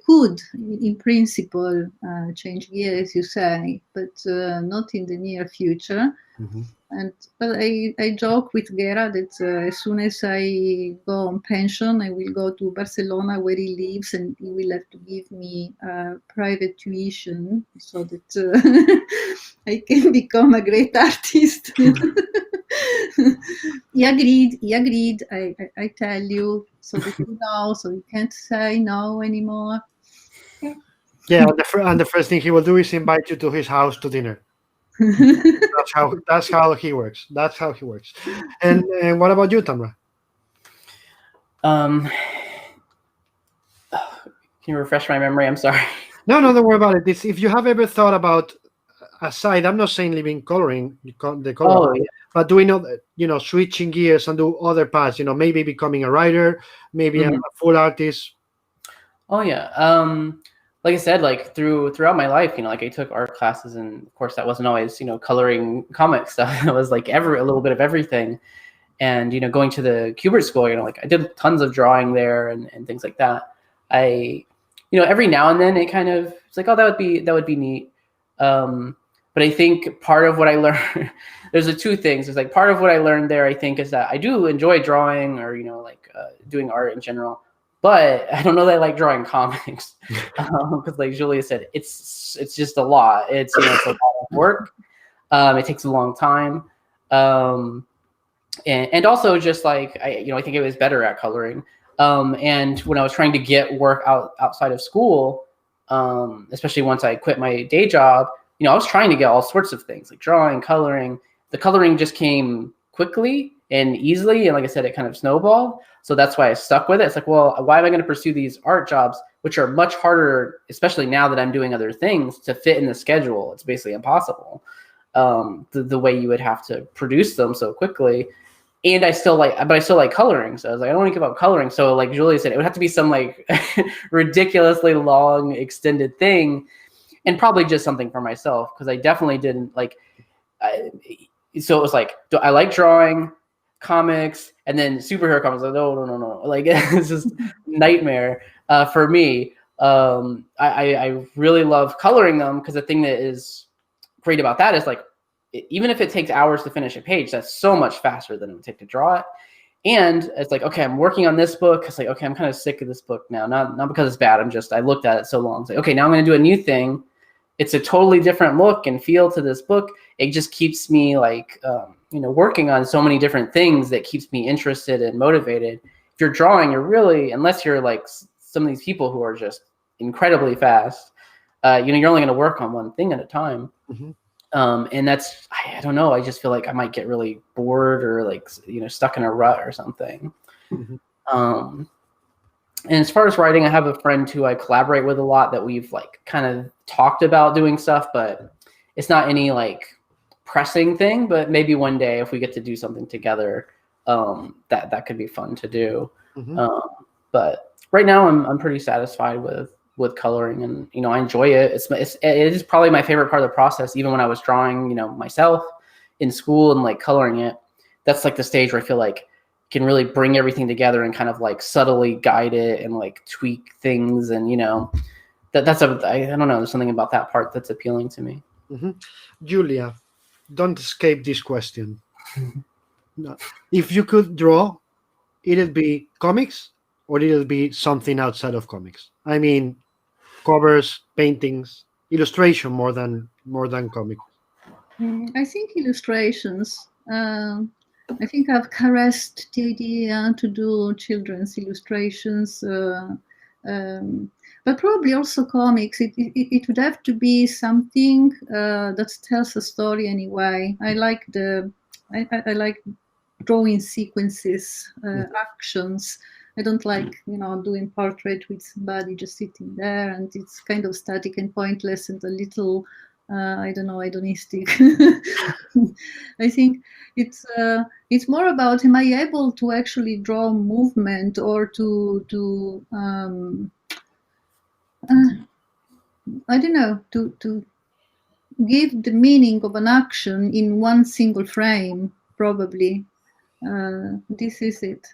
[SPEAKER 2] could, in principle, change gear, as you say, but not in the near future. But I joke with Gera that as soon as I go on pension, I will go to Barcelona where he lives, and he will have to give me private tuition so that I can become a great artist. He agreed. I tell you, so that you know, so you can't say no anymore.
[SPEAKER 1] Yeah, and the first thing he will do is invite you to his house to dinner. That's how he works. That's how he works. And what about you, Tamra?
[SPEAKER 3] Can you refresh my memory? I'm sorry.
[SPEAKER 1] No, don't worry about it. If you have ever thought about, aside, I'm not saying leaving coloring, the color, but doing other, switching gears and do other paths, maybe becoming a writer, maybe a full artist.
[SPEAKER 3] Oh yeah. Like I said, like throughout my life, like I took art classes, and of course that wasn't always, coloring comic stuff. It was like a little bit of everything. And, going to the Kubert school, like I did tons of drawing there and things like that. Every now and then it's like, oh, that would be neat. But I think part of what I learned, there's two things. It's like part of what I learned there, I think, is that I do enjoy drawing or, doing art in general. But I don't know that I like drawing comics because, like Giulia said, it's just a lot. It's a lot of work. It takes a long time, and also just like I think I was better at coloring. And when I was trying to get work outside of school, especially once I quit my day job, I was trying to get all sorts of things like drawing, coloring. The coloring just came quickly and easily, and like I said, it kind of snowballed. So that's why I stuck with it. It's like, well, why am I going to pursue these art jobs, which are much harder, especially now that I'm doing other things, to fit in the schedule? It's basically impossible. The way you would have to produce them so quickly. And I still like coloring. So I was like, I don't want to give up coloring. So like Giulia said, it would have to be some like ridiculously long, extended thing, and probably just something for myself, because I definitely didn't like. So it was like, I like drawing comics, and then superhero comics. Like, no. Like it's just nightmare for me. I really love coloring them, because the thing that is great about that is like, even if it takes hours to finish a page, that's so much faster than it would take to draw it. And it's like, okay, I'm working on this book. It's like, okay, I'm kind of sick of this book now. Not because it's bad. I looked at it so long. It's like, okay, now I'm going to do a new thing. It's a totally different look and feel to this book. It just keeps me like, working on so many different things that keeps me interested and motivated. If you're drawing, you're really, unless you're like some of these people who are just incredibly fast, you're only going to work on one thing at a time.
[SPEAKER 1] Mm-hmm.
[SPEAKER 3] And that's, I don't know. I just feel like I might get really bored or like, stuck in a rut or something. Mm-hmm. And as far as writing, I have a friend who I collaborate with a lot that we've like kind of talked about doing stuff, but it's not any like pressing thing. But maybe one day if we get to do something together, that could be fun to do. Mm-hmm. But right now I'm pretty satisfied with coloring, and I enjoy it. It is probably my favorite part of the process. Even when I was drawing, myself in school and like coloring it, that's like the stage where I feel like can really bring everything together and kind of like subtly guide it and like tweak things, and that's I don't know, there's something about that part that's appealing to me.
[SPEAKER 1] Mm-hmm. Giulia, don't escape this question. No. If you could draw, it'd be comics or it'll be something outside of comics? I mean, covers, paintings, illustration more than comics.
[SPEAKER 2] I think illustrations. I think I've caressed the idea to do children's illustrations, but probably also comics. It would have to be something that tells a story anyway. I like I like drawing sequences, actions. I don't like, doing portrait with somebody just sitting there and it's kind of static and pointless and a little, I don't know, hedonistic. I think it's more about, am I able to actually draw movement or to I don't know, to give the meaning of an action in one single frame, probably. This is it.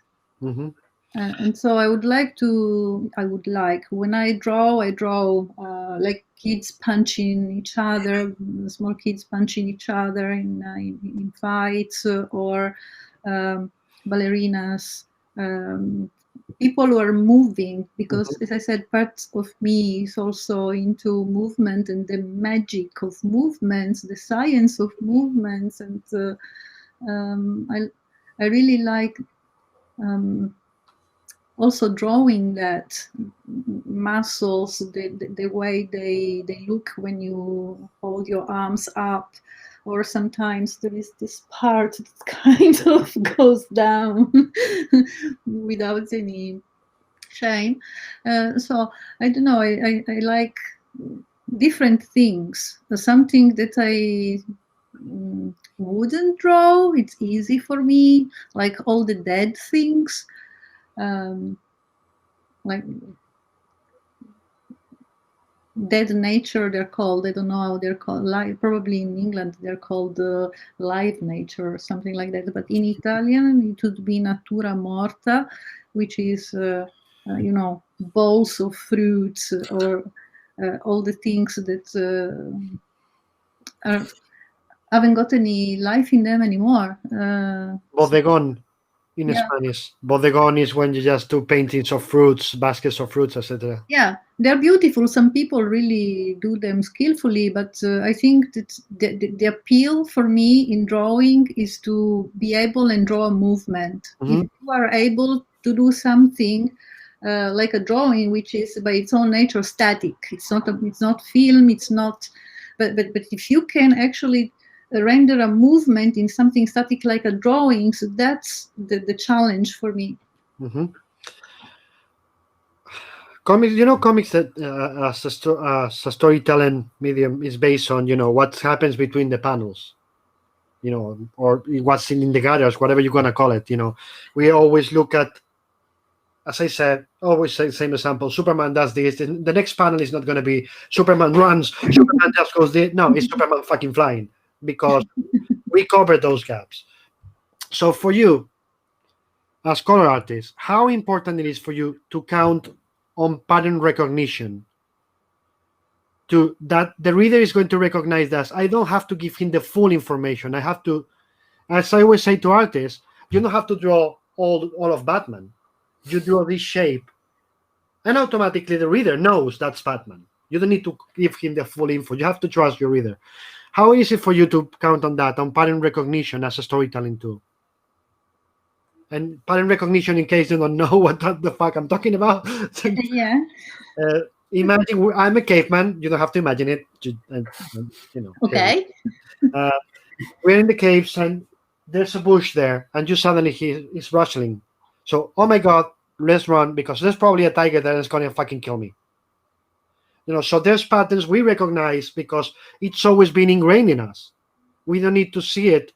[SPEAKER 1] Mm-hmm.
[SPEAKER 2] And so I would like, when I draw like kids punching each other, small kids punching each other in fights, or ballerinas, people who are moving, because as I said, part of me is also into movement and the magic of movements, the science of movements, and I really like also drawing that muscles, the way they look when you hold your arms up, or sometimes there is this part that kind of goes down without any shame. So I don't know, I like different things. Something that wouldn't draw. It's easy for me, like all the dead things, like dead nature, they're called. I don't know how they're called. Probably in England they're called live nature or something like that. But in Italian it would be natura morta, which is bowls of fruits or all the things that haven't got any life in them anymore.
[SPEAKER 1] Bodegón in Spanish. Bodegón is when you just do paintings of fruits, baskets of fruits, etc.
[SPEAKER 2] Yeah, they're beautiful. Some people really do them skillfully, but I think that the appeal for me in drawing is to be able and draw a movement. If you are able to do something like a drawing, which is by its own nature static, it's not film, it's not. But if you can actually render a movement in something static like a drawing, so that's the challenge for me.
[SPEAKER 1] Comics that as a storytelling medium is based on what happens between the panels, or what's in the garage, whatever you're gonna call it. We always look at, as I said, always say same example. Superman does this. The next panel is not going to be Superman runs. Superman just goes there. No, it's Superman fucking flying, because we cover those gaps. So for you, as color artist, how important it is for you to count on pattern recognition, to that the reader is going to recognize that I don't have to give him the full information. I have to, as I always say to artists, you don't have to draw all of Batman. You draw this shape, and automatically the reader knows that's Batman. You don't need to give him the full info. You have to trust your reader. How is it for you to count on that, on pattern recognition as a storytelling tool? And pattern recognition, in case you don't know what the fuck I'm talking about.
[SPEAKER 2] Yeah.
[SPEAKER 1] Imagine I'm a caveman. You don't have to imagine it.
[SPEAKER 2] Okay.
[SPEAKER 1] We're in the caves, and there's a bush there, and you suddenly he's rustling. So, oh my God, let's run, because there's probably a tiger there that's going to fucking kill me. So there's patterns we recognize because it's always been ingrained in us. We don't need to see it.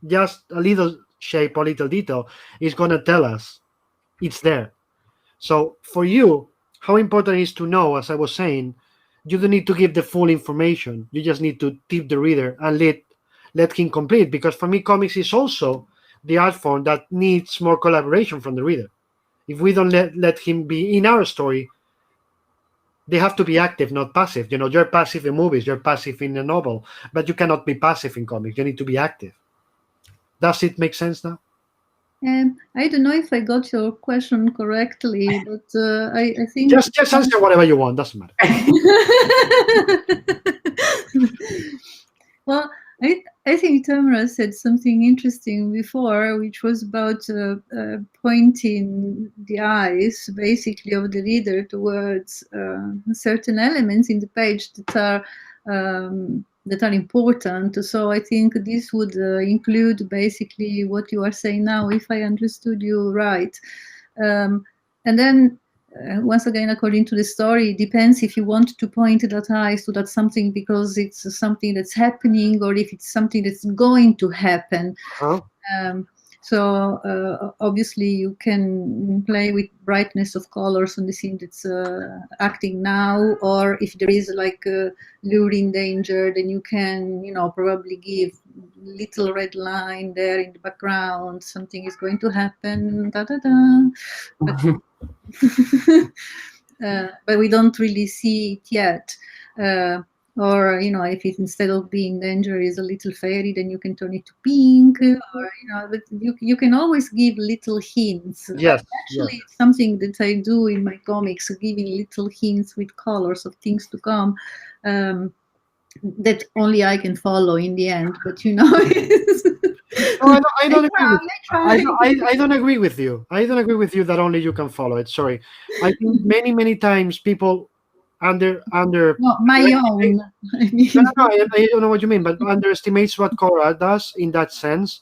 [SPEAKER 1] Just a little shape or little detail is going to tell us it's there. So for you, how important it is to know, as I was saying, you don't need to give the full information. You just need to tip the reader and let him complete. Because for me, comics is also the art form that needs more collaboration from the reader. If we don't let him be in our story, they have to be active, not passive. You're passive in movies, you're passive in a novel, but you cannot be passive in comics. You need to be active. Does it make sense now?
[SPEAKER 2] I don't know if I got your question correctly, but I think
[SPEAKER 1] just answer whatever you want. Doesn't matter.
[SPEAKER 2] Well, I think Tamra said something interesting before, which was about pointing the eyes, basically, of the reader towards certain elements in the page that are important. So I think this would include basically what you are saying now, if I understood you right. And then once again, according to the story, it depends if you want to point that eyes to that something because it's something that's happening, or if it's something that's going to happen. So obviously you can play with brightness of colors on the scene that's acting now, or if there is like a luring danger, then you can, probably give little red line there in the background, something is going to happen, But, but we don't really see it yet. Or, if it, instead of being danger is a little fairy, then you can turn it to pink, or, but you can always give little hints.
[SPEAKER 1] Yes.
[SPEAKER 2] Actually, it's something that I do in my comics, giving little hints with colors of things to come, that only I can follow in the end, but
[SPEAKER 1] No, I don't agree with you. I don't agree with you that only you can follow it. Sorry. I think many times people
[SPEAKER 2] my own.
[SPEAKER 1] I don't know what you mean, but underestimates what color art does in that sense,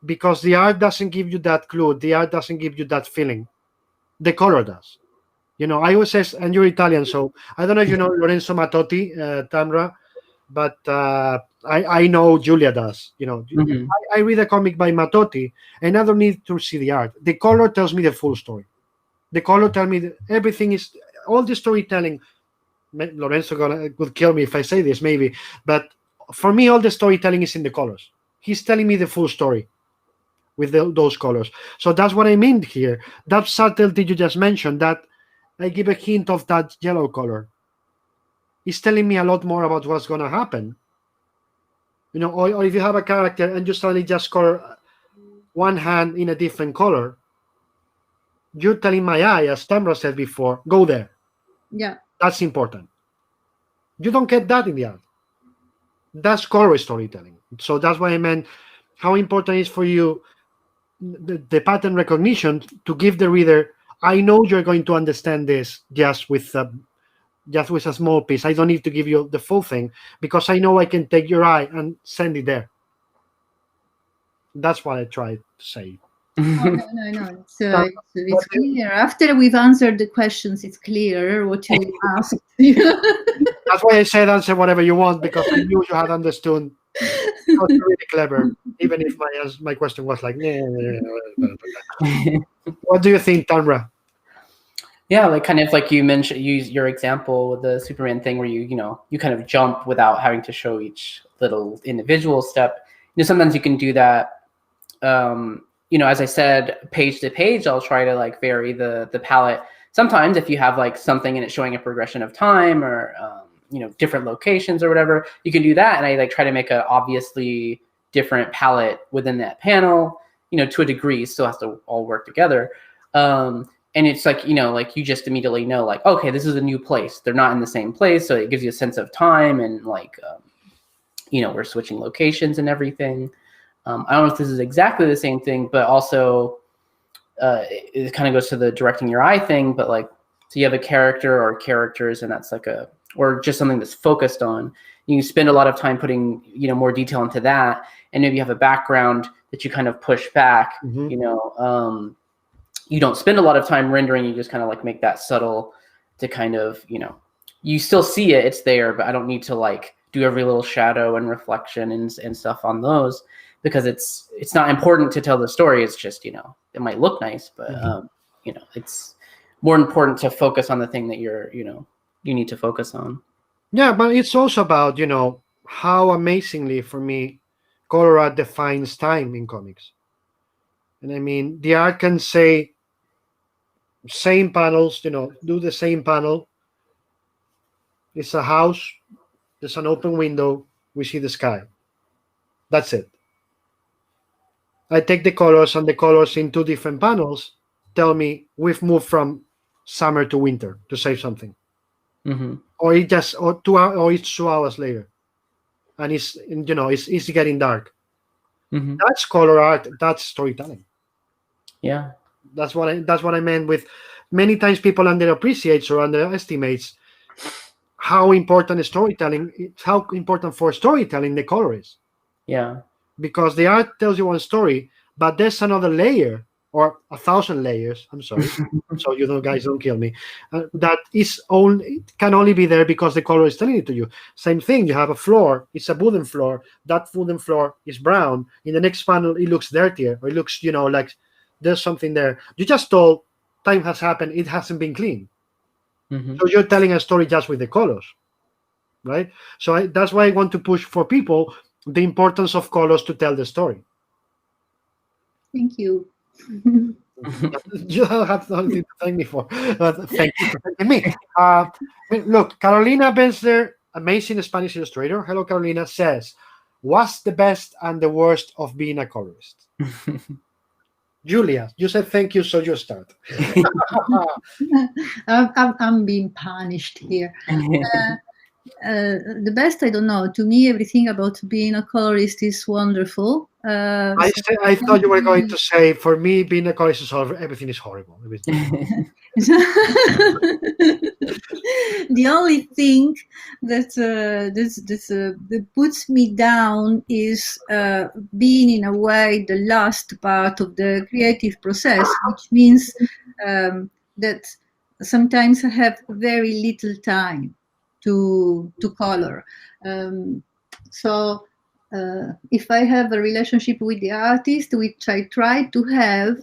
[SPEAKER 1] because the art doesn't give you that clue. The art doesn't give you that feeling. The color does. I always say, and you're Italian, so I don't know if you know Lorenzo Mattotti, Tamra, but I know Giulia does. You know,
[SPEAKER 3] Mhm.
[SPEAKER 1] I read a comic by Matoti, and I don't need to see the art. The color tells me the full story. The color tells me that everything is all the storytelling. Lorenzo would kill me if I say this, maybe, but for me, all the storytelling is in the colors. He's telling me the full story with those colors. So that's what I mean here. That subtlety you just mentioned, that I give a hint of that yellow color. It's telling me a lot more about what's going to happen. You know, or if you have a character and you suddenly just color one hand in a different color, you're telling my eye, as Tamra said before, go there.
[SPEAKER 2] Yeah.
[SPEAKER 1] That's important. You don't get that in the art. That's color storytelling. So that's what I meant. How important is for you the pattern recognition to give the reader, I know you're going to understand this just with a small piece. I don't need to give you the full thing because I know I can take your eye and send it there. That's what I tried to say.
[SPEAKER 2] Oh, no. It's clear. After we've answered the questions, it's clear what you asked.
[SPEAKER 1] That's why I said answer whatever you want, because I knew you had understood. It was really clever, even if my question was like, what do you think, Tamra?
[SPEAKER 3] Yeah, like kind of like you mentioned, use your example with the Superman thing where you kind of jump without having to show each little individual step. Sometimes you can do that. As I said, page to page, I'll try to like vary the palette. Sometimes if you have like something and it's showing a progression of time or different locations or whatever, you can do that. And I like try to make a obviously different palette within that panel. To a degree, still has to all work together. And it's like, like you just immediately know, like, okay, this is a new place. They're not in the same place. So it gives you a sense of time and like, we're switching locations and everything. I don't know if this is exactly the same thing, but also it kind of goes to the directing your eye thing. But like, so you have a character or characters and that's like or just something that's focused on. You spend a lot of time putting, more detail into that. And maybe you have a background that you kind of push back,
[SPEAKER 1] Mm-hmm.
[SPEAKER 3] You don't spend a lot of time rendering. You just kind of like make that subtle to kind of, you still see it, it's there, but I don't need to like do every little shadow and reflection and stuff on those because it's not important to tell the story. It's just, it might look nice, but, it's more important to focus on the thing that you need to focus on.
[SPEAKER 1] Yeah, but it's also about, how amazingly for me, color art defines time in comics. And I mean, the art can say, same panels, do the same panel. It's a house, there's an open window, we see the sky. That's it. I take the colors, and the colors in two different panels tell me we've moved from summer to winter to say something.
[SPEAKER 3] Mm-hmm.
[SPEAKER 1] Or it's 2 hours later. And it's getting dark.
[SPEAKER 3] Mm-hmm.
[SPEAKER 1] That's color art, that's storytelling.
[SPEAKER 3] Yeah.
[SPEAKER 1] That's what I meant with many times people underappreciates or underestimates how important for storytelling the color is.
[SPEAKER 3] Yeah.
[SPEAKER 1] Because the art tells you one story, but there's another layer or 1,000 layers. I'm sorry, so guys don't kill me. That can only be there because the color is telling it to you. Same thing. You have a floor. It's a wooden floor. That wooden floor is brown. In the next panel, it looks dirtier, or it looks like there's something there. You just told time has happened. It hasn't been clean.
[SPEAKER 3] Mm-hmm.
[SPEAKER 1] So you're telling a story just with the colors, right? So that's why I want to push for people the importance of colors to tell the story.
[SPEAKER 2] Thank you.
[SPEAKER 1] You don't have nothing to thank me for. Thank you for thanking me. Look, Carolina Bensler, amazing Spanish illustrator. Hello, Carolina, says, what's the best and the worst of being a colorist? Giulia, you said thank you, so you start.
[SPEAKER 2] I'm being punished here. The best, I don't know. To me, everything about being a colorist is wonderful.
[SPEAKER 1] I thought you were going to say, for me, being a colorist is everything is horrible.
[SPEAKER 2] The only thing that puts me down is being, in a way, the last part of the creative process, which means that sometimes I have very little time to color. So if I have a relationship with the artist, which I try to have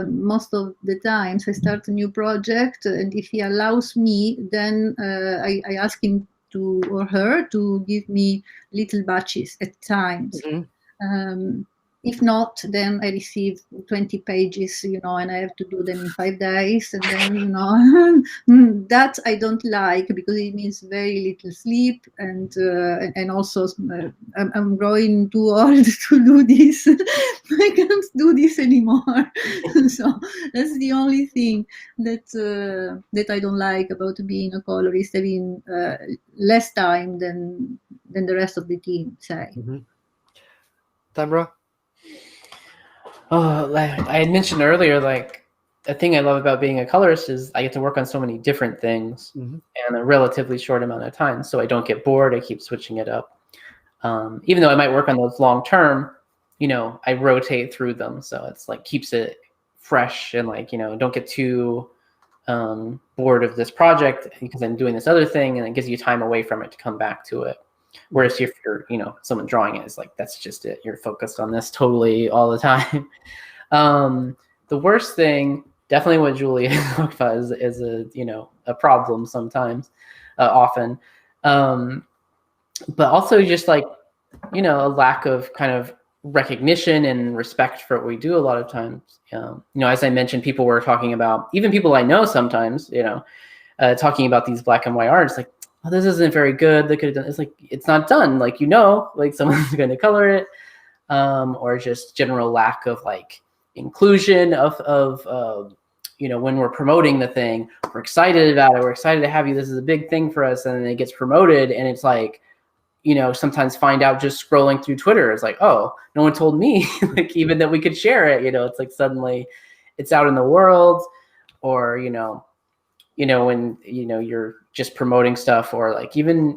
[SPEAKER 2] most of the times, I start a new project, and if he allows me, then I ask him to or her to give me little batches at times. If not, then I receive 20 pages, and I have to do them in 5 days. And then, that I don't like, because it means very little sleep. And also I'm growing too old to do this. I can't do this anymore. So that's the only thing that I don't like about being a colorist, having less time than the rest of the team, say.
[SPEAKER 1] Tamra?
[SPEAKER 3] Oh, like I had mentioned earlier, like the thing I love about being a colorist is I get to work on so many different things in a relatively short amount of time. So I don't get bored. I keep switching it up. Even though I might work on those long term, I rotate through them. So it's like keeps it fresh and like, don't get too bored of this project because I'm doing this other thing, and it gives you time away from it to come back to it. Whereas if you're, someone drawing it, it's like, that's just it. You're focused on this totally all the time. The worst thing, definitely what Julia talked about is a problem sometimes, often. But also just like, a lack of kind of recognition and respect for what we do a lot of times. As I mentioned, people were talking about, even people I know sometimes, talking about these black and white arts, like, oh, this isn't very good. They could have done. It's like, it's not done. Like, like someone's going to color it, or just general lack of like inclusion of when we're promoting the thing, we're excited about it. We're excited to have you. This is a big thing for us. And then it gets promoted, and it's like, sometimes find out just scrolling through Twitter. It's like, oh, no one told me, like even that we could share it. It's like suddenly it's out in the world, or when you're just promoting stuff, or like even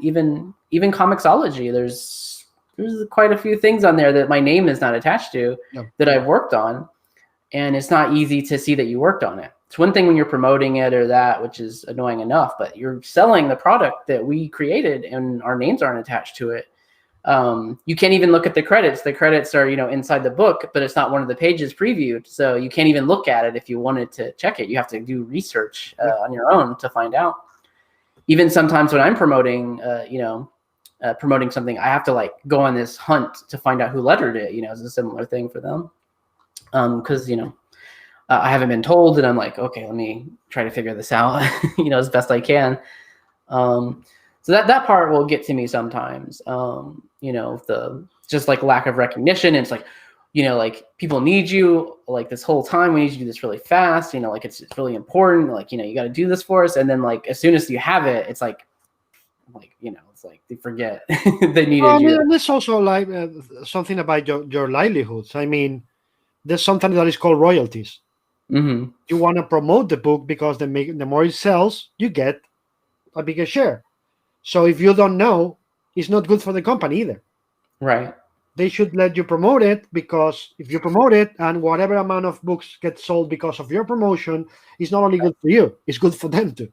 [SPEAKER 3] Comixology, there's quite a few things on there that my name is not attached to that I've worked on, and it's not easy to see that you worked on it. It's one thing when you're promoting it or that, which is annoying enough, but you're selling the product that we created and our names aren't attached to it. You can't even look at the credits. The credits are, inside the book, but it's not one of the pages previewed. So you can't even look at it if you wanted to check it. You have to do research on your own to find out. Even sometimes when I'm promoting, promoting something, I have to like go on this hunt to find out who lettered it. It's a similar thing for them. Because, I haven't been told, and I'm like, okay, let me try to figure this out, as best I can. So that part will get to me sometimes. The just like lack of recognition. And it's like, like people need you like this whole time. We need you to do this really fast. Like it's really important. Like, you got to do this for us. And then like as soon as you have it, it's like it's like they forget they needed you.
[SPEAKER 1] And it's also like something about your livelihoods. I mean, there's something that is called royalties. You want to promote the book because the more it sells, you get a bigger share. So if you don't know, it's not good for the company either.
[SPEAKER 3] Right.
[SPEAKER 1] They should let you promote it, because if you promote it and whatever amount of books get sold because of your promotion, it's not only good for you, it's good for them too.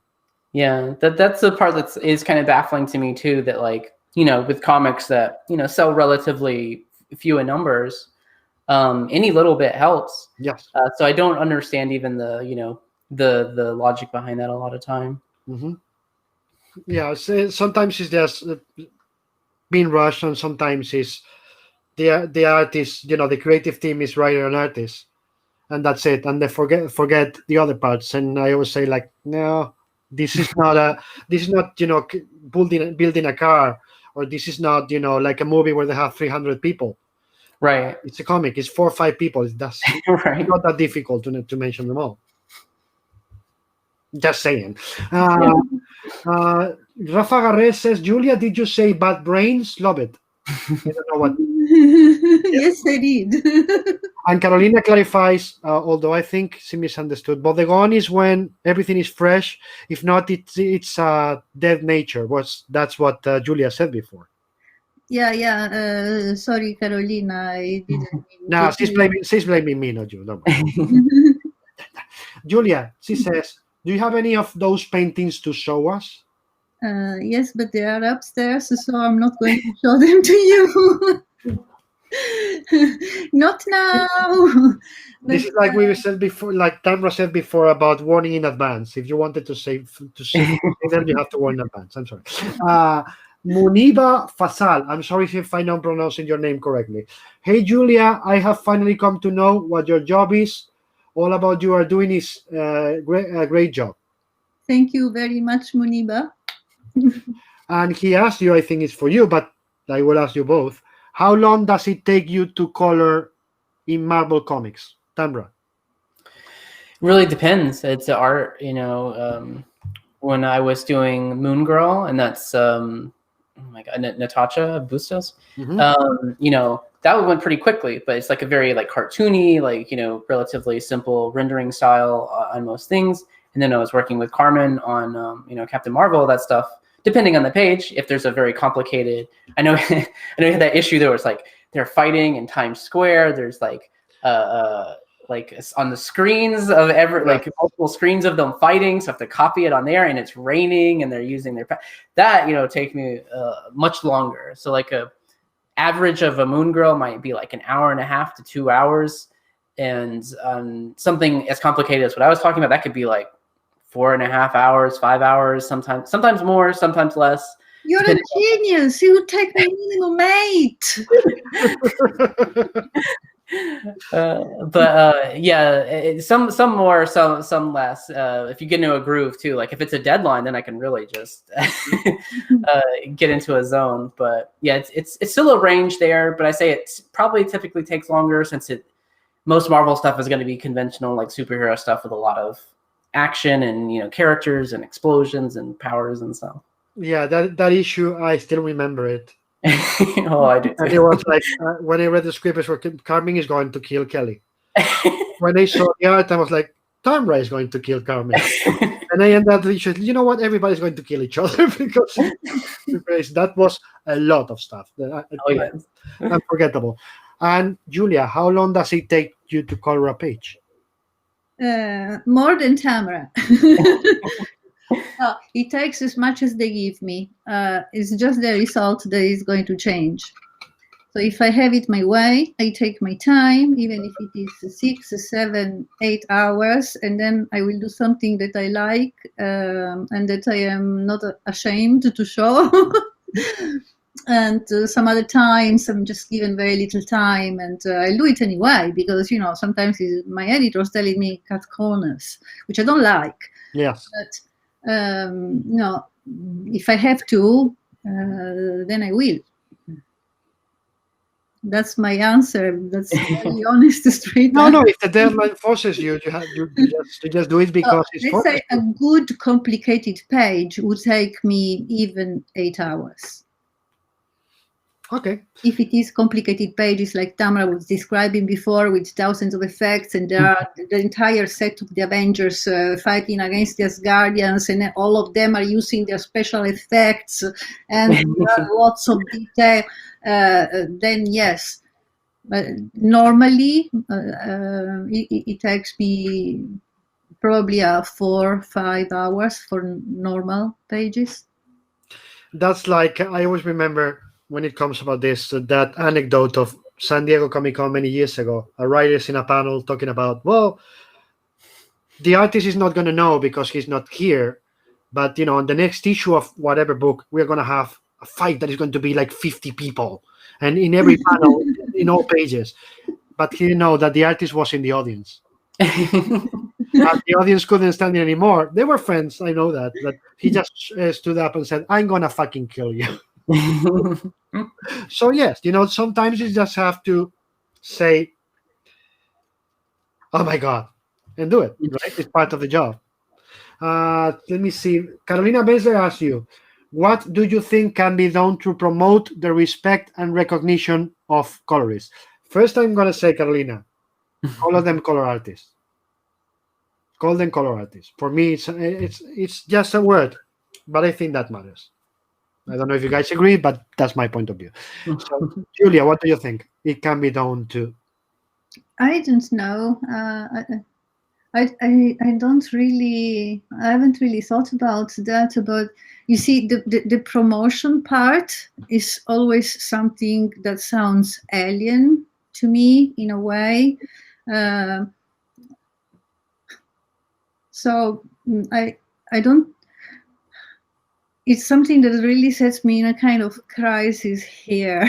[SPEAKER 3] Yeah, that's the part that is kind of baffling to me too, that like, with comics that, sell relatively few in numbers, any little bit helps.
[SPEAKER 1] Yes.
[SPEAKER 3] So I don't understand even the, the logic behind that a lot of time.
[SPEAKER 1] Yeah, sometimes it's just being rushed, and sometimes it's the artist, the creative team is writer and artist, and that's it, and they forget the other parts. And I always say, like, no, this is not building a car, or this is not like a movie where they have 300 people.
[SPEAKER 3] Right.
[SPEAKER 1] It's a comic. It's 4 or 5 people. That's
[SPEAKER 3] right.
[SPEAKER 1] Not that difficult to mention them all. Just saying. Rafa Garres says, Julia, did you say bad brains? Love it. I don't know what.
[SPEAKER 2] Yes, I did.
[SPEAKER 1] And Carolina clarifies, although I think she misunderstood, bodegon is when everything is fresh. If not, it's dead nature. That's what Julia said before.
[SPEAKER 2] Yeah. Sorry, Carolina. I didn't.
[SPEAKER 1] No, she's blaming me, not you. Don't worry. Julia, she says, do you have any of those paintings to show us?
[SPEAKER 2] Yes, but they are upstairs, so I'm not going to show them to you. Not now.
[SPEAKER 1] This is like we said before, like Tamra said before about warning in advance. If you wanted to see them, you have to warn in advance. I'm sorry. Muniba Fasal. I'm sorry if I'm not pronouncing your name correctly. Hey Julia, I have finally come to know what your job is. All about you are doing is a great job.
[SPEAKER 2] Thank you very much, Muniba.
[SPEAKER 1] And he asked you, I think it's for you, but I will ask you both. How long does it take you to color in Marvel Comics, Tamra?
[SPEAKER 3] Really depends. It's art, when I was doing Moon Girl, and that's oh my god, Natasha Bustos. That went pretty quickly, but it's like a very like cartoony, like relatively simple rendering style on most things. And then I was working with Carmen on Captain Marvel, that stuff. Depending on the page, if there's a very complicated, I know you had that issue there. It's like they're fighting in Times Square. There's like on the screens of like multiple screens of them fighting, so I have to copy it on there, and it's raining, and they're using their that take me much longer. So like a average of a Moon Girl might be like an hour and a half to 2 hours, and something as complicated as what I was talking about, that could be like 4.5 hours, 5 hours, sometimes more, sometimes less.
[SPEAKER 2] You're a genius. You would take me minimum 8.
[SPEAKER 3] Yeah, some more, some less. If you get into a groove too, like if it's a deadline, then I can really just get into a zone. But yeah, it's still a range there. But I say it probably typically takes longer, since most Marvel stuff is going to be conventional, like superhero stuff with a lot of action and characters and explosions and powers and stuff.
[SPEAKER 1] Yeah, that issue, I still remember it.
[SPEAKER 3] Oh, I do.
[SPEAKER 1] And it was like when I read the script, for Carmen is going to kill Kelly. When I saw the art, I was like, Tamra is going to kill Carmen. And I ended up thinking, you know what? Everybody's going to kill each other because that was a lot of stuff. Unforgettable. And Julia, how long does it take you to color a page?
[SPEAKER 2] More than Tamra. It takes as much as they give me. It's just the result that is going to change. So if I have it my way, I take my time, even if it is 6, 7, 8 hours, and then I will do something that I like and that I am not ashamed to show. And some other times I'm just given very little time, and I'll do it anyway, because sometimes my editor's telling me cut corners, which I don't like.
[SPEAKER 1] Yes.
[SPEAKER 2] But if I have to, then I will. That's my answer. That's very honest, straight.
[SPEAKER 1] No. If the deadline forces you, you just do it because it's.
[SPEAKER 2] Let's say a good complicated page would take me even 8 hours.
[SPEAKER 1] Okay.
[SPEAKER 2] If it is complicated pages like Tamra was describing before, with thousands of effects, and there are the entire set of the Avengers fighting against the Asgardians, and all of them are using their special effects, and there are lots of detail, then yes. But normally, it takes me probably 4 5 hours for normal pages.
[SPEAKER 1] That's like, I always remember when it comes about this, that anecdote of San Diego Comic-Con many years ago. A writer's in a panel talking about, well, the artist is not going to know because he's not here, but on the next issue of whatever book, we're going to have a fight that is going to be like 50 people, and in every panel, in all pages. But he didn't know that the artist was in the audience. And the audience couldn't stand it anymore. They were friends, I know that, but he just stood up and said, I'm going to fucking kill you. So yes, sometimes you just have to say, oh my god, and do it, right? It's part of the job. Let me see. Carolina Besler asks you, what do you think can be done to promote the respect and recognition of colorists? First, I'm going to say, Carolina, all of them color artists. Call them color artists. For me, it's just a word, but I think that matters. I don't know if you guys agree, but that's my point of view. So, Julia, what do you think it can be done to?
[SPEAKER 2] I don't know. I haven't really thought about that. But you see, the promotion part is always something that sounds alien to me in a way. So I don't. It's something that really sets me in a kind of crisis here.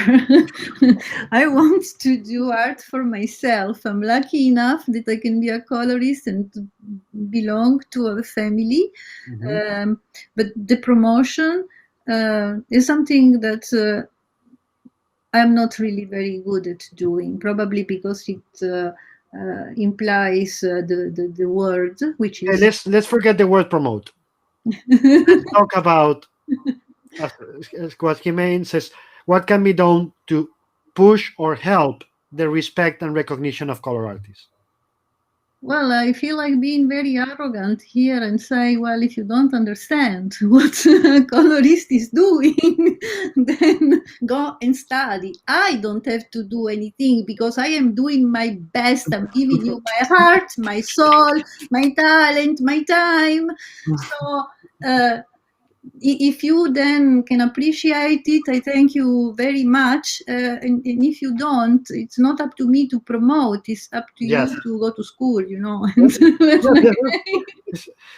[SPEAKER 2] I want to do art for myself. I'm lucky enough that I can be a colorist and belong to a family. But the promotion is something that I'm not really very good at doing, probably because it implies the word, which is...
[SPEAKER 1] Let's forget the word promote. Let's talk about what he means is what can be done to push or help the respect and recognition of color artists.
[SPEAKER 2] Well, I feel like being very arrogant here and say, well, if you don't understand what a colorist is doing, then go and study. I don't have to do anything because I am doing my best. I'm giving you my heart, my soul, my talent, my time. So if you then can appreciate it, I thank you very much. And if you don't, it's not up to me to promote. It's up to you to go to school, you know.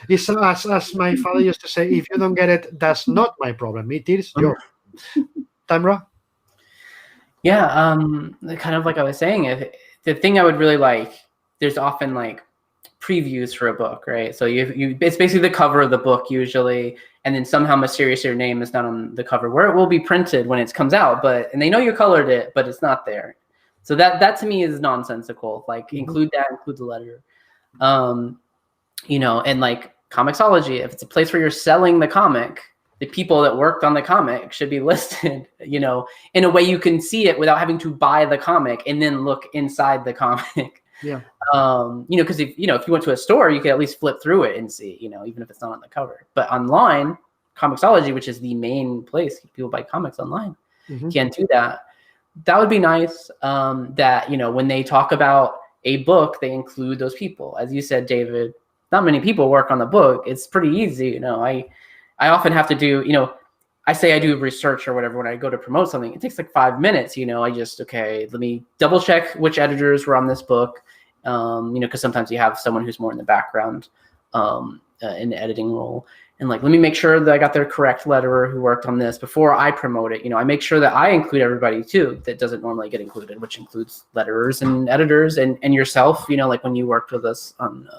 [SPEAKER 1] It's as my father used to say, if you don't get it, that's not my problem. It is yours. Tamra?
[SPEAKER 3] Yeah, kind of like I was saying, the thing I would really like, there's often like previews for a book, right? So it's basically the cover of the book usually, and then somehow mysterious your name is not on the cover where it will be printed when it comes out, and they know you colored it, but it's not there. So that to me is nonsensical. Like include the letter. You know, and like Comixology, if it's a place where you're selling the comic, the people that worked on the comic should be listed, you know, in a way you can see it without having to buy the comic and then look inside the comic.
[SPEAKER 1] Yeah.
[SPEAKER 3] You know, because if you went to a store, you could at least flip through it and see, you know, even if it's not on the cover. But online, Comixology, which is the main place people buy comics online, can't do that. That would be nice. That, you know, when they talk about a book, they include those people. As you said, David, not many people work on the book. It's pretty easy. You know, I often have to do, you know, I say I do research or whatever when I go to promote something. It takes like 5 minutes, you know. I just, okay, let me double check which editors were on this book. You know, because sometimes you have someone who's more in the background in the editing role. And like, let me make sure that I got their correct letterer who worked on this before I promote it. You know, I make sure that I include everybody too that doesn't normally get included, which includes letterers and editors and yourself, you know, like when you worked with us on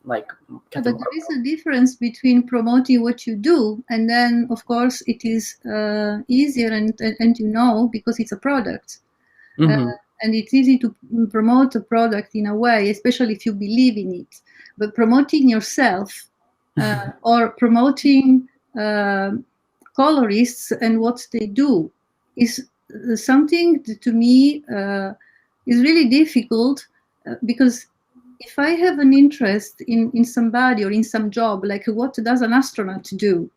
[SPEAKER 3] like.
[SPEAKER 2] But there is a difference between promoting what you do, and then of course it is easier and you know, because it's a product. And it's easy to promote a product in a way, especially if you believe in it. But promoting yourself or promoting colorists and what they do is something that to me is really difficult because if I have an interest in somebody or in some job, like what does an astronaut do?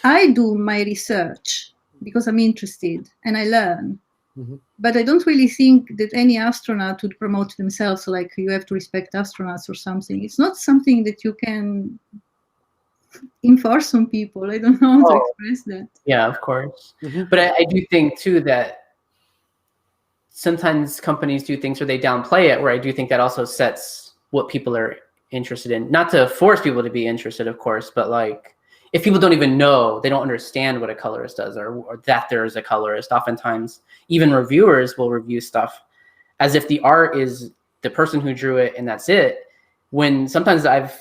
[SPEAKER 2] I do my research because I'm interested and I learn. But I don't really think that any astronaut would promote themselves like you have to respect astronauts or something. It's not something that you can enforce on people. I don't know how to express that.
[SPEAKER 3] Yeah, of course. But I do think too that sometimes companies do things where they downplay it, where I do think that also sets what people are interested in. Not to force people to be interested, of course, but like, if people don't even know, they don't understand what a colorist does or that there is a colorist, oftentimes even reviewers will review stuff as if the art is the person who drew it and that's it. When sometimes I've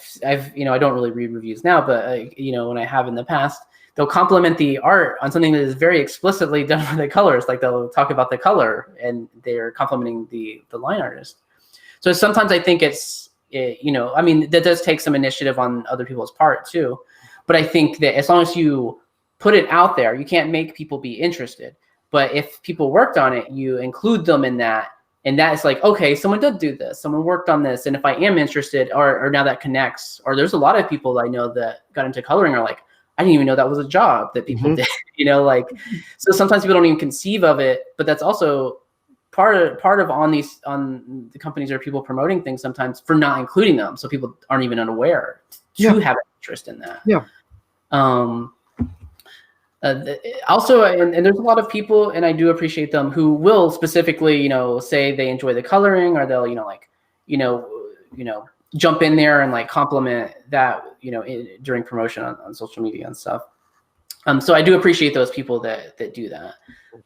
[SPEAKER 3] you know, I don't really read reviews now, but you know, when I have in the past, they'll compliment the art on something that is very explicitly done by the colorist. Like they'll talk about the color and they're complimenting the line artist. So sometimes I think you know, I mean, that does take some initiative on other people's part too. But I think that as long as you put it out there, you can't make people be interested. But if people worked on it, you include them in that. And that is like, okay, someone did do this. Someone worked on this. And if I am interested, or now that connects, or there's a lot of people I know that got into coloring are like, I didn't even know that was a job that people did, you know, like, so sometimes people don't even conceive of it. But that's also part of on the companies or people promoting things sometimes for not including them. So people aren't even unaware to have an interest in that.
[SPEAKER 1] Yeah.
[SPEAKER 3] Also, and there's a lot of people, and I do appreciate them, who will specifically, say they enjoy the coloring, or they'll, jump in there and like compliment that, during promotion on social media and stuff. So I do appreciate those people that do that.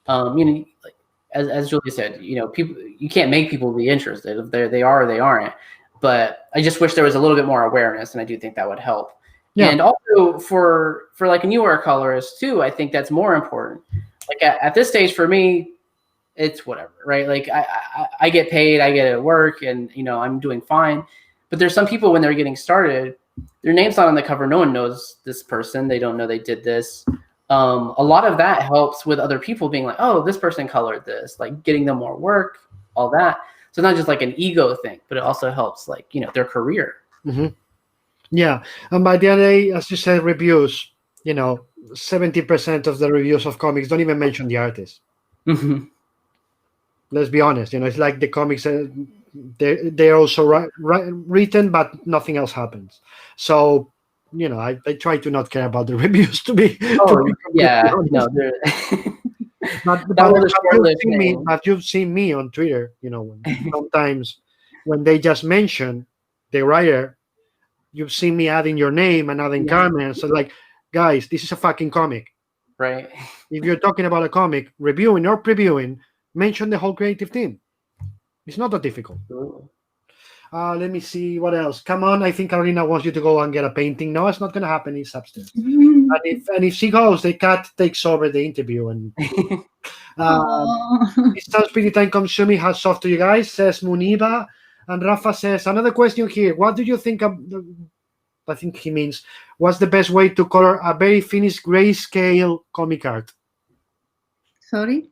[SPEAKER 3] Like as Julia said, people, you can't make people be interested. If they are or they aren't. But I just wish there was a little bit more awareness, and I do think that would help. Yeah. And also for like a newer colorist too, I think that's more important. Like at this stage for me, it's whatever, right? Like I get paid, I get to work, and I'm doing fine. But there's some people when they're getting started, their name's not on the cover. No one knows this person. They don't know they did this. A lot of that helps with other people being like, oh, this person colored this, like getting them more work, all that. So not just like an ego thing, but it also helps like, their career.
[SPEAKER 1] Mm-hmm. Yeah. And by the other day, as you said, reviews, 70% of the reviews of comics don't even mention the artist.
[SPEAKER 3] Mm-hmm.
[SPEAKER 1] Let's be honest. It's like the comics, they're also written, but nothing else happens. So, I try to not care about the reviews to be.
[SPEAKER 3] Yeah. No,
[SPEAKER 1] but you've seen me on Twitter, sometimes when they just mention the writer, you've seen me adding your name and adding comments. So like, guys, this is a fucking comic.
[SPEAKER 3] Right.
[SPEAKER 1] If you're talking about a comic, reviewing or previewing, mention the whole creative team. It's not that difficult. Let me see what else. Come on, I think Carolina wants you to go and get a painting. No, it's not going to happen. It's upstairs. And if she goes, the cat takes over the interview. And it sounds pretty time consuming. Hats off to you guys, says Muniba. And Rafa says, another question here. What do you think of, I think he means, what's the best way to color a very finished grayscale comic art?
[SPEAKER 2] Sorry?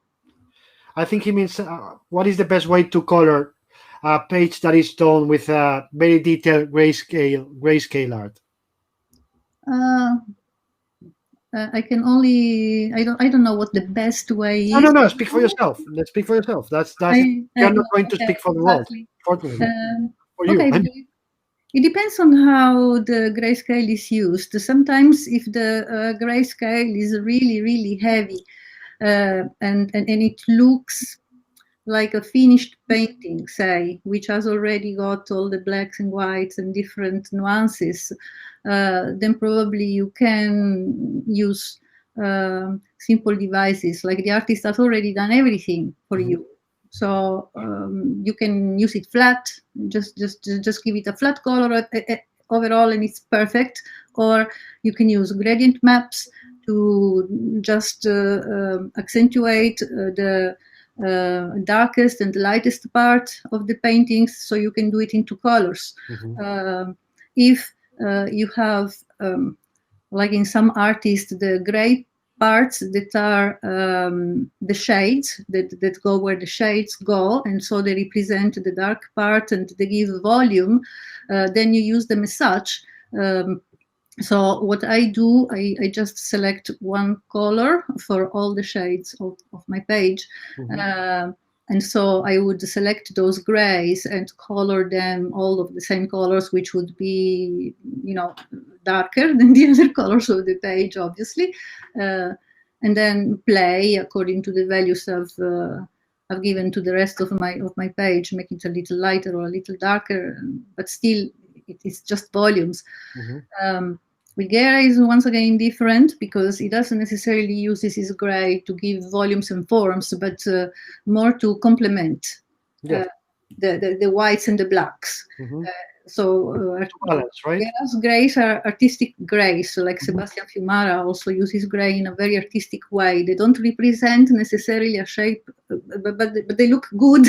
[SPEAKER 1] I think he means, what is the best way to color a page that is done with a very detailed grayscale art?
[SPEAKER 2] I can only, I don't know what the best way is.
[SPEAKER 1] No, speak for yourself. Let's speak for yourself. You're not going to speak for the world, fortunately. For you.
[SPEAKER 2] Okay, it depends on how the grayscale is used. Sometimes if the grayscale is really, really heavy and it looks like a finished painting, say, which has already got all the blacks and whites and different nuances, then probably you can use simple devices. Like the artist has already done everything for you. So you can use it flat, just give it a flat color overall and it's perfect. Or you can use gradient maps to just accentuate the darkest and the lightest part of the paintings, so you can do it into colors. If you have, like in some artists, the gray parts that are the shades that go where the shades go, and so they represent the dark part and they give volume, then you use them as such. So what I do, I just select one color for all the shades of my page. And so I would select those grays and color them all of the same colors, which would be, darker than the other colors of the page, obviously. And then play according to the values I've given to the rest of my page, make it a little lighter or a little darker, but still it's just volumes. With gray is once again different because it doesn't necessarily use this gray to give volumes and forms, but more to complement the whites and the blacks.
[SPEAKER 1] Balance, right?
[SPEAKER 2] Grays are artistic grays, so like Sebastian Fiumara also uses gray in a very artistic way. They don't represent necessarily a shape, but they look good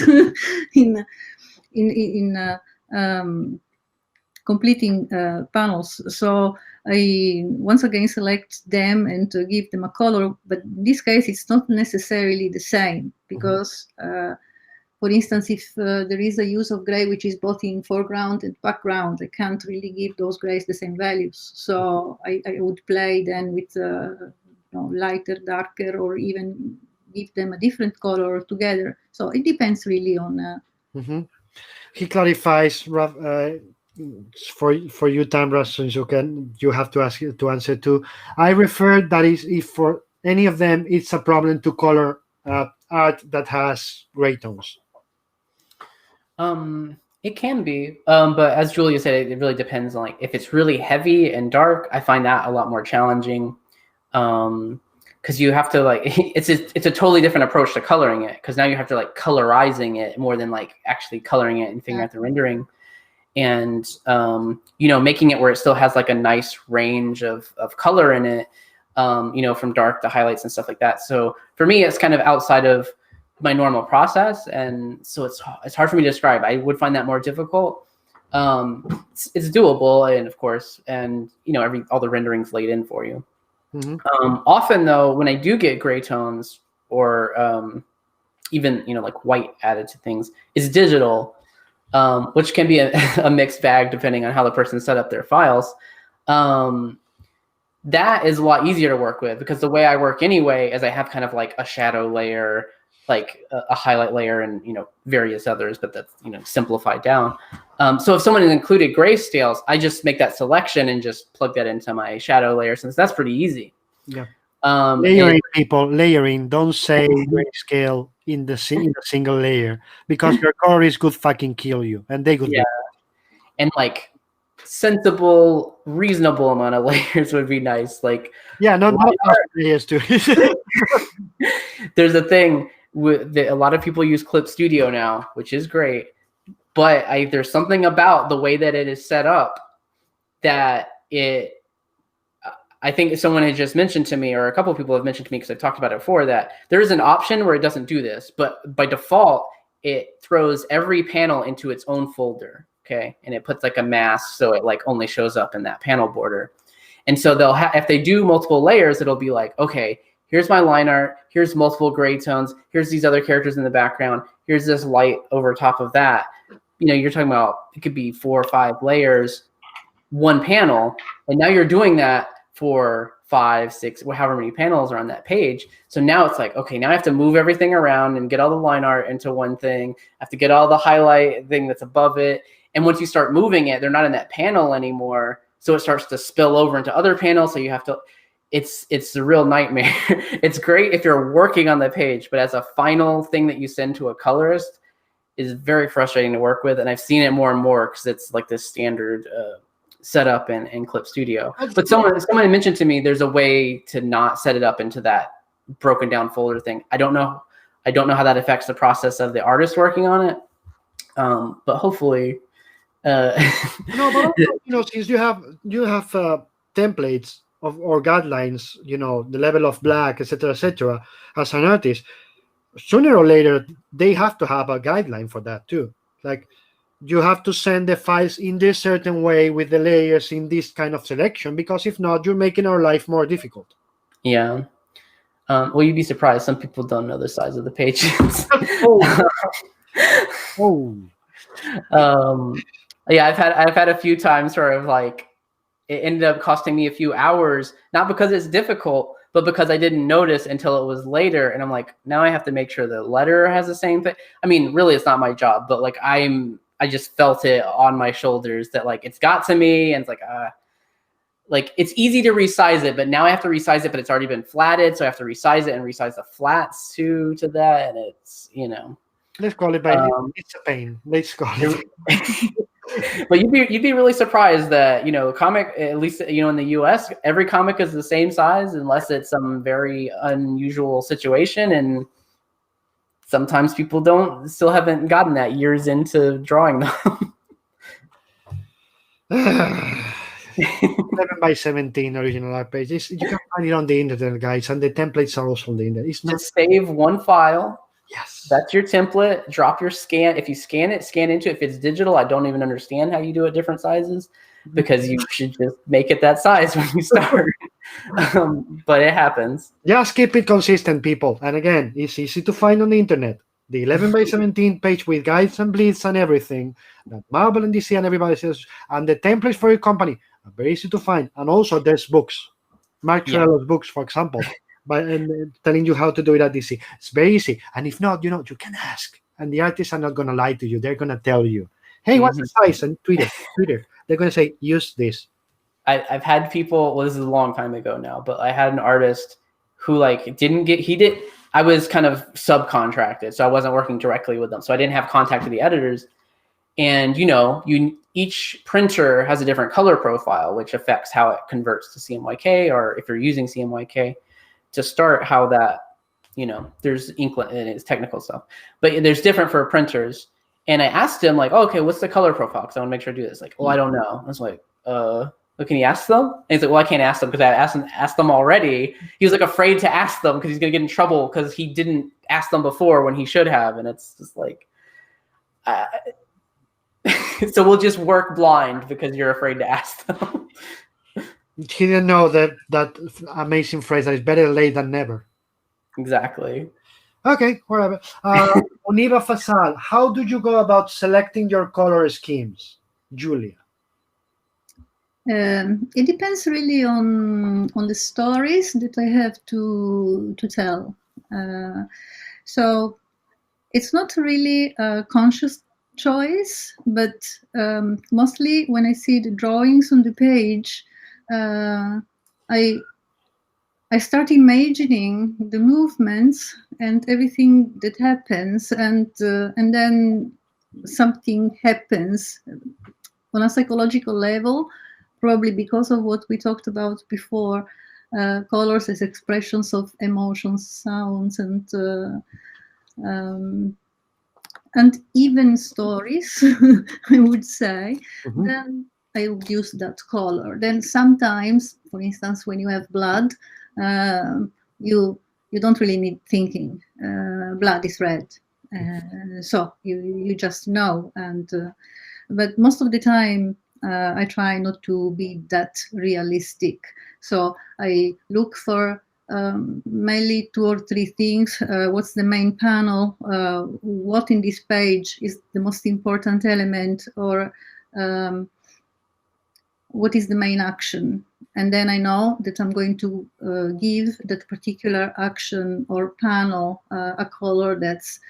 [SPEAKER 2] in completing panels. So I once again select them and give them a color, but in this case it's not necessarily the same because for instance, if there is a use of gray which is both in foreground and background, I can't really give those grays the same values. So I would play then with lighter, darker, or even give them a different color together. So it depends really on.
[SPEAKER 1] He clarifies for you, Tamra, since you have to answer to. I refer that is if for any of them, it's a problem to color art that has gray tones?
[SPEAKER 3] It can be, but as Julia said, it really depends on like if it's really heavy and dark. I find that a lot more challenging, because you have to like it's a totally different approach to coloring it, because now you have to like colorizing it more than like actually coloring it and figuring out the rendering, and making it where it still has like a nice range of color in it, from dark to highlights and stuff like that. So for me, it's kind of outside of my normal process, and so it's hard for me to describe. I would find that more difficult. It's doable, and of course, and all the rendering's laid in for you.
[SPEAKER 1] Mm-hmm.
[SPEAKER 3] Often though, when I do get gray tones or even like white added to things, it's digital, which can be a mixed bag depending on how the person set up their files. That is a lot easier to work with, because the way I work anyway is I have kind of like a shadow layer, like a highlight layer, and various others, but that's simplified down. So if someone has included grayscales, I just make that selection and just plug that into my shadow layer, since that's pretty easy.
[SPEAKER 1] Yeah. Layering, people, layering. Don't say grayscale in the single layer, because your colorist could fucking kill you, and they could.
[SPEAKER 3] Yeah. And like sensible, reasonable amount of layers would be nice. Like
[SPEAKER 1] not layers too.
[SPEAKER 3] There's a thing with a lot of people use Clip Studio now, which is great, but there's something about the way that it is set up that I think someone had just mentioned to me, or a couple of people have mentioned to me, because I've talked about it before, that there is an option where it doesn't do this, but by default it throws every panel into its own folder. Okay, and it puts like a mask, so it like only shows up in that panel border. And so they'll if they do multiple layers, it'll be like, okay, here's my line art, here's multiple gray tones, here's these other characters in the background, here's this light over top of that. You're talking about, it could be 4 or 5 layers, one panel, and now you're doing that for 5, 6, however many panels are on that page. So now it's like, okay, now I have to move everything around and get all the line art into one thing. I have to get all the highlight thing that's above it. And once you start moving it, they're not in that panel anymore. So it starts to spill over into other panels. So you have to, it's a real nightmare. It's great if you're working on the page, but as a final thing that you send to a colorist, is very frustrating to work with. And I've seen it more and more, because it's like this standard setup in Clip Studio. But someone mentioned to me there's a way to not set it up into that broken down folder thing. I don't know how that affects the process of the artist working on it. But hopefully
[SPEAKER 1] no, but since you have templates or guidelines, the level of black, etc., as an artist, sooner or later they have to have a guideline for that too. Like, you have to send the files in this certain way with the layers in this kind of selection, because if not, you're making our life more difficult.
[SPEAKER 3] Yeah. Well, you'd be surprised. Some people don't know the size of the pages. Yeah, I've had a few times sort of like it ended up costing me a few hours, not because it's difficult, but because I didn't notice until it was later. And I'm like, now I have to make sure the letter has the same thing. I mean, really, it's not my job, but like I just felt it on my shoulders that like it's got to me, and it's like it's easy to resize it, but now I have to resize it, but it's already been flatted, so I have to resize it and resize the flats to that, and it's
[SPEAKER 1] Let's call it it's a pain. Let's call it.
[SPEAKER 3] But you'd be really surprised that comic, at least in the US, every comic is the same size unless it's some very unusual situation, and sometimes people still haven't gotten that years into drawing them.
[SPEAKER 1] 11x17 original art pages. You can find it on the internet, guys, and the templates are also on the internet. It's not.
[SPEAKER 3] Just save one file.
[SPEAKER 1] Yes.
[SPEAKER 3] That's your template. Drop your scan. If you scan into it. If it's digital, I don't even understand how you do it different sizes, because you should just make it that size when you start. But it happens.
[SPEAKER 1] Just keep it consistent, people. And again, it's easy to find on the internet. The 11x17 page with guides and bleeds and everything that Marvel and DC and everybody says, and the templates for your company are very easy to find. And also there's books, Mark Trello's books, for example, and telling you how to do it at DC. It's very easy. And if not, you can ask. And the artists are not going to lie to you. They're going to tell you, hey, what's the size? And Twitter. They're going to say, use this.
[SPEAKER 3] I've had people, well, this is a long time ago now, but I had an artist who like I was kind of subcontracted, so I wasn't working directly with them, so I didn't have contact with the editors. And each printer has a different color profile, which affects how it converts to CMYK, or if you're using CMYK to start, how that, there's inklet and it's technical stuff, but there's different for printers. And I asked him like, okay, what's the color profile? Because I want to make sure I do this. Like, I don't know. I was like, can you ask them? And he's like, well, I can't ask them because I asked them already. He was like afraid to ask them because he's gonna get in trouble because he didn't ask them before when he should have. And it's just like, so we'll just work blind because you're afraid to ask them.
[SPEAKER 1] He didn't know that amazing phrase that is better late than never.
[SPEAKER 3] Exactly.
[SPEAKER 1] Okay, whatever. Oniva Fasal, how do you go about selecting your color schemes, Giulia?
[SPEAKER 2] It depends really on the stories that I have to tell. So it's not really a conscious choice, but mostly when I see the drawings on the page, I start imagining the movements and everything that happens, and then something happens on a psychological level, probably because of what we talked about before, colors as expressions of emotions, sounds, and even stories, I would say.
[SPEAKER 1] Mm-hmm.
[SPEAKER 2] Then I would use that color. Then sometimes, for instance, when you have blood, you don't really need thinking. Blood is red, so you just know. And but most of the time, I try not to be that realistic. So I look for mainly 2 or 3 things. What's the main panel? What in this page is the most important element, or what is the main action? And then I know that I'm going to give that particular action or panel a color that's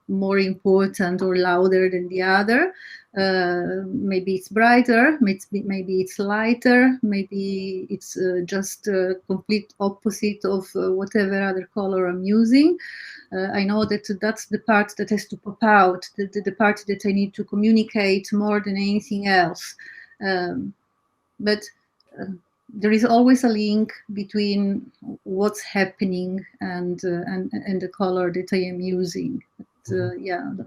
[SPEAKER 2] more important or louder than the other. Maybe it's brighter, maybe it's lighter, maybe it's just a complete opposite of whatever other color I'm using. I know that that's the part that has to pop out, the part that I need to communicate more than anything else. But there is always a link between what's happening and the color that I am using. But,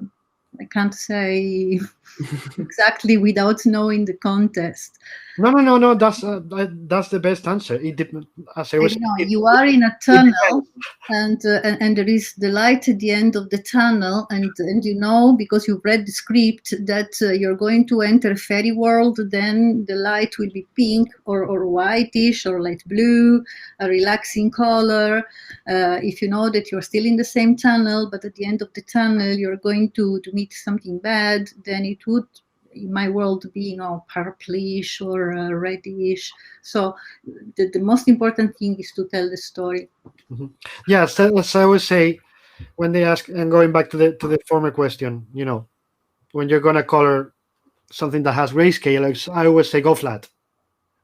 [SPEAKER 2] I can't say exactly without knowing the context.
[SPEAKER 1] No. That's the best answer. As I was,
[SPEAKER 2] you are in a tunnel, and there is the light at the end of the tunnel, and because you've read the script that you're going to enter a fairy world. Then the light will be pink or whitish or light blue, a relaxing color. If you know that you're still in the same tunnel, but at the end of the tunnel you're going to meet something bad, then it would, in my world, be purplish or reddish. So the most important thing is to tell the story.
[SPEAKER 1] Mm-hmm. Yes, as I would say, when they ask, and going back to the former question, when you're gonna color something that has grayscale, I always say go flat,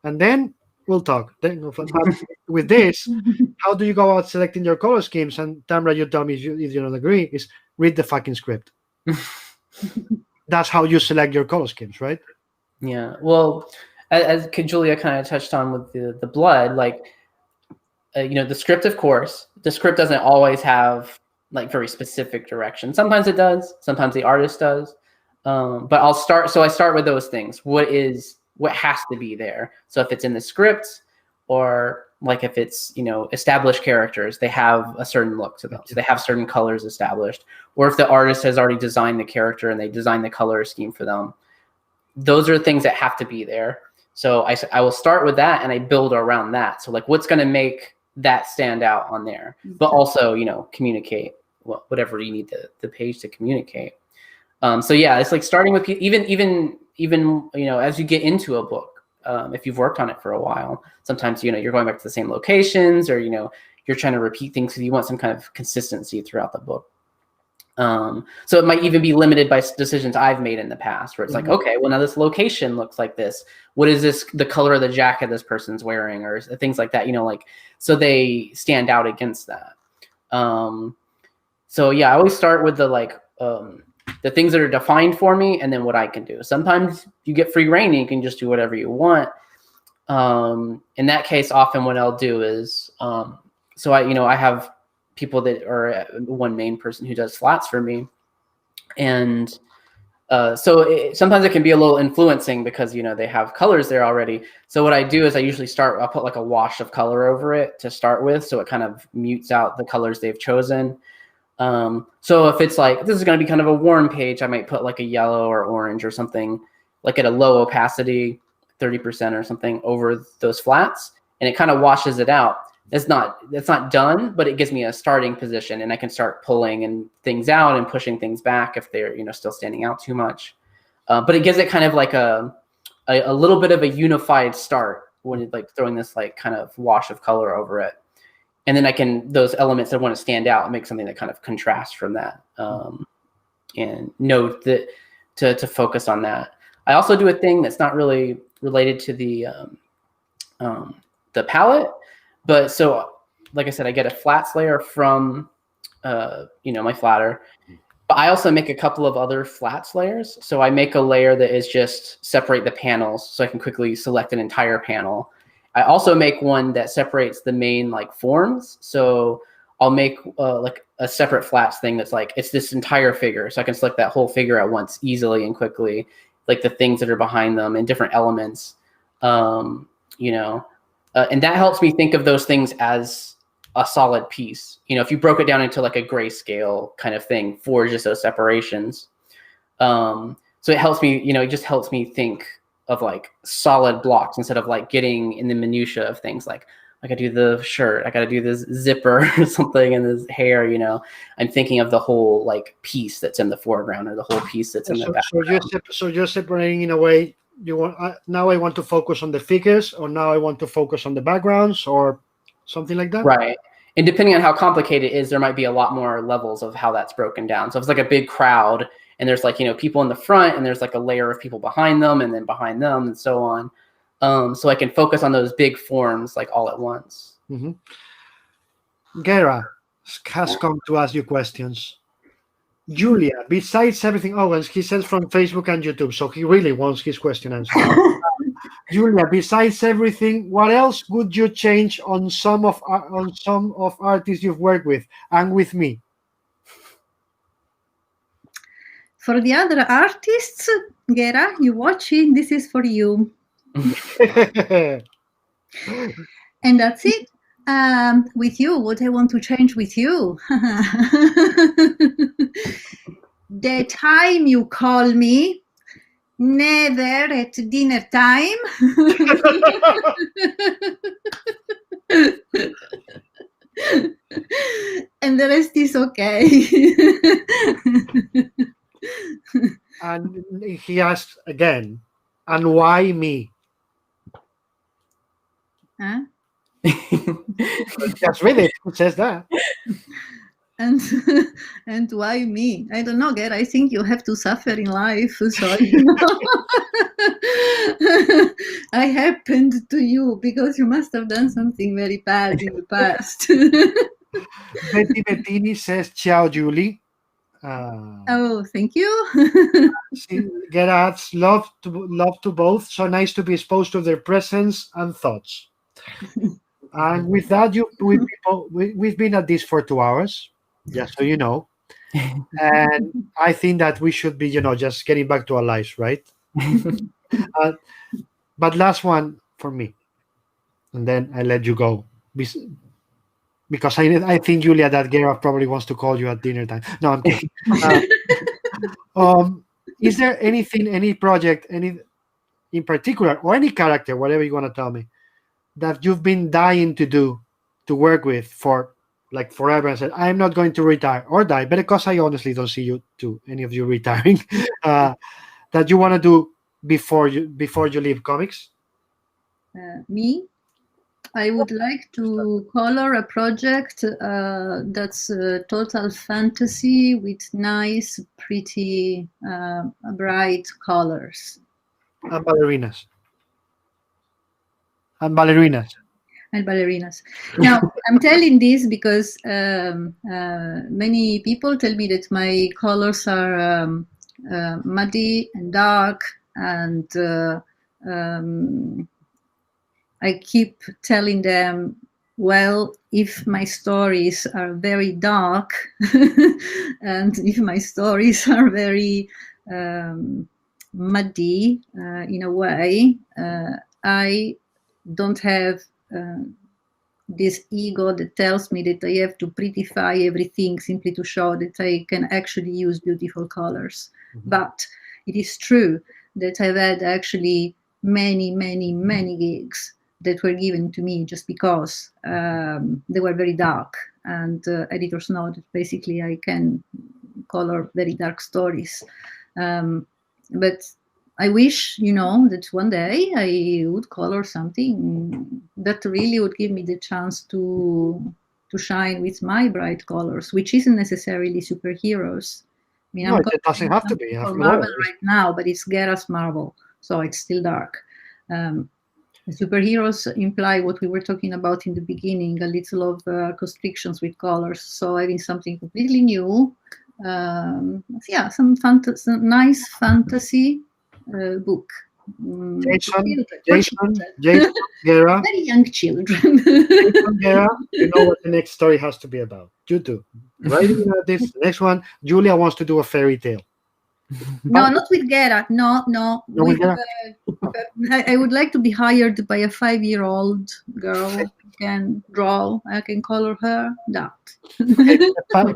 [SPEAKER 1] and then we'll talk. Then go flat. But with this, how do you go about selecting your color schemes? And Tamra, you tell me if you don't agree. Is read the fucking script. That's how you select your color schemes, right?
[SPEAKER 3] Yeah. Well, as Giulia kind of touched on with the blood, like, the script, of course, the script doesn't always have like very specific direction. Sometimes it does. Sometimes the artist does. But I start with those things. What has to be there? So if it's in the script, or like if it's, established characters, they have a certain look to them. So they have certain colors established. Or if the artist has already designed the character and they design the color scheme for them, those are things that have to be there. So I will start with that and I build around that. So like, what's going to make that stand out on there, but also, communicate whatever you need the page to communicate. So yeah, it's like starting with even as you get into a book, if you've worked on it for a while, sometimes, you're going back to the same locations, or, you're trying to repeat things because you want some kind of consistency throughout the book. So it might even be limited by decisions I've made in the past, where it's like, okay, well, now this location looks like this. What is this, the color of the jacket this person's wearing, or things like that, like, so they stand out against that. So yeah, I always start with the things that are defined for me, and then what I can do. Sometimes you get free reign and you can just do whatever you want. In that case, often what I'll do is, so I have people that are one main person who does flats for me. And sometimes it can be a little influencing because, they have colors there already. So what I do is I usually I'll put like a wash of color over it to start with. So it kind of mutes out the colors they've chosen. So if it's like, this is going to be kind of a warm page, I might put like a yellow or orange or something like at a low opacity, 30% or something over those flats. And it kind of washes it out. It's not done, but it gives me a starting position, and I can start pulling things out and pushing things back if they're, still standing out too much. But it gives it kind of like a little bit of a unified start when it's like throwing this like kind of wash of color over it. And then those elements that want to stand out and make something that kind of contrasts from that, and note that to focus on that. I also do a thing that's not really related to the palette. But so, like I said, I get a flats layer from, my flatter. But I also make a couple of other flats layers. So I make a layer that is just separate the panels so I can quickly select an entire panel. I also make one that separates the main like forms. So I'll make like a separate flats thing that's like, it's this entire figure. So I can select that whole figure at once easily and quickly, like the things that are behind them and different elements, and that helps me think of those things as a solid piece. If you broke it down into like a grayscale kind of thing for just those separations. So it helps me, it just helps me think of like solid blocks instead of like getting in the minutia of things like I gotta do the shirt, I gotta do this zipper or something and this hair, I'm thinking of the whole like piece that's in the foreground or the whole piece that's in the background.
[SPEAKER 1] So you're separating in a way. Now I want to focus on the figures, or now I want to focus on the backgrounds, or something like that.
[SPEAKER 3] Right. And depending on how complicated it is, there might be a lot more levels of how that's broken down. So if it's like a big crowd and there's like, people in the front and there's like a layer of people behind them and then behind them and so on. So I can focus on those big forms like all at once.
[SPEAKER 1] Gera has come to ask you questions. Julia, besides everything, and he says from Facebook and YouTube, so he really wants his question answered. Julia, besides everything, what else would you change on some of artists you've worked with and with me?
[SPEAKER 2] For the other artists, Gera, you watching? This is for you. And that's it. With you, what I want to change with you. The time you call me, never at dinner time. And the rest is okay.
[SPEAKER 1] And he asks again, and why me?
[SPEAKER 2] Huh?
[SPEAKER 1] Just read it. It says that.
[SPEAKER 2] And why me? I don't know, Gera. I think you have to suffer in life. So I happened to you because you must have done something very bad in the past.
[SPEAKER 1] Betty Bettini says, "Ciao, Julie."
[SPEAKER 2] Oh, thank you.
[SPEAKER 1] Gera adds, love to both. So nice to be exposed to their presence and thoughts. And with that, we've been at this for 2 hours, just so you know. And I think that we should be, just getting back to our lives, right? But last one for me, and then I let you go. Because I think, Julia, that Gera probably wants to call you at dinner time. No, I'm kidding. Is there anything, any project, any in particular, or any character, whatever you want to tell me, that you've been dying to work with for like forever, and said, I'm not going to retire or die, but because I honestly don't see any of you retiring, that you want to do before you leave comics?
[SPEAKER 2] Me? I would like to color a project that's total fantasy with nice, pretty, bright colors.
[SPEAKER 1] And ballerinas. And ballerinas.
[SPEAKER 2] And ballerinas. Now, I'm telling this because many people tell me that my colors are muddy and dark, and I keep telling them, well, if my stories are very dark and if my stories are very muddy in a way, I don't have this ego that tells me that I have to prettify everything simply to show that I can actually use beautiful colors. Mm-hmm. But it is true that I've had actually many gigs that were given to me just because they were very dark, and editors know that basically I can color very dark stories. But I wish, that one day I would color something that really would give me the chance to shine with my bright colors, which isn't necessarily superheroes. I mean,
[SPEAKER 1] no, it doesn't have to be.
[SPEAKER 2] Marvel right now, but it's Guerra's Marvel, so it's still dark. Superheroes imply what we were talking about in the beginning, a little of constrictions with colors. So having something completely new, some nice fantasy book.
[SPEAKER 1] Jason Guerra.
[SPEAKER 2] Very young children.
[SPEAKER 1] Jason Guerra, you know what the next story has to be about. You do. Writing this next one, Giulia wants to do a fairy tale.
[SPEAKER 2] No, not with Guerra. No. With, I would like to be hired by a 5-year-old girl who can draw. I can color her that.
[SPEAKER 1] Okay.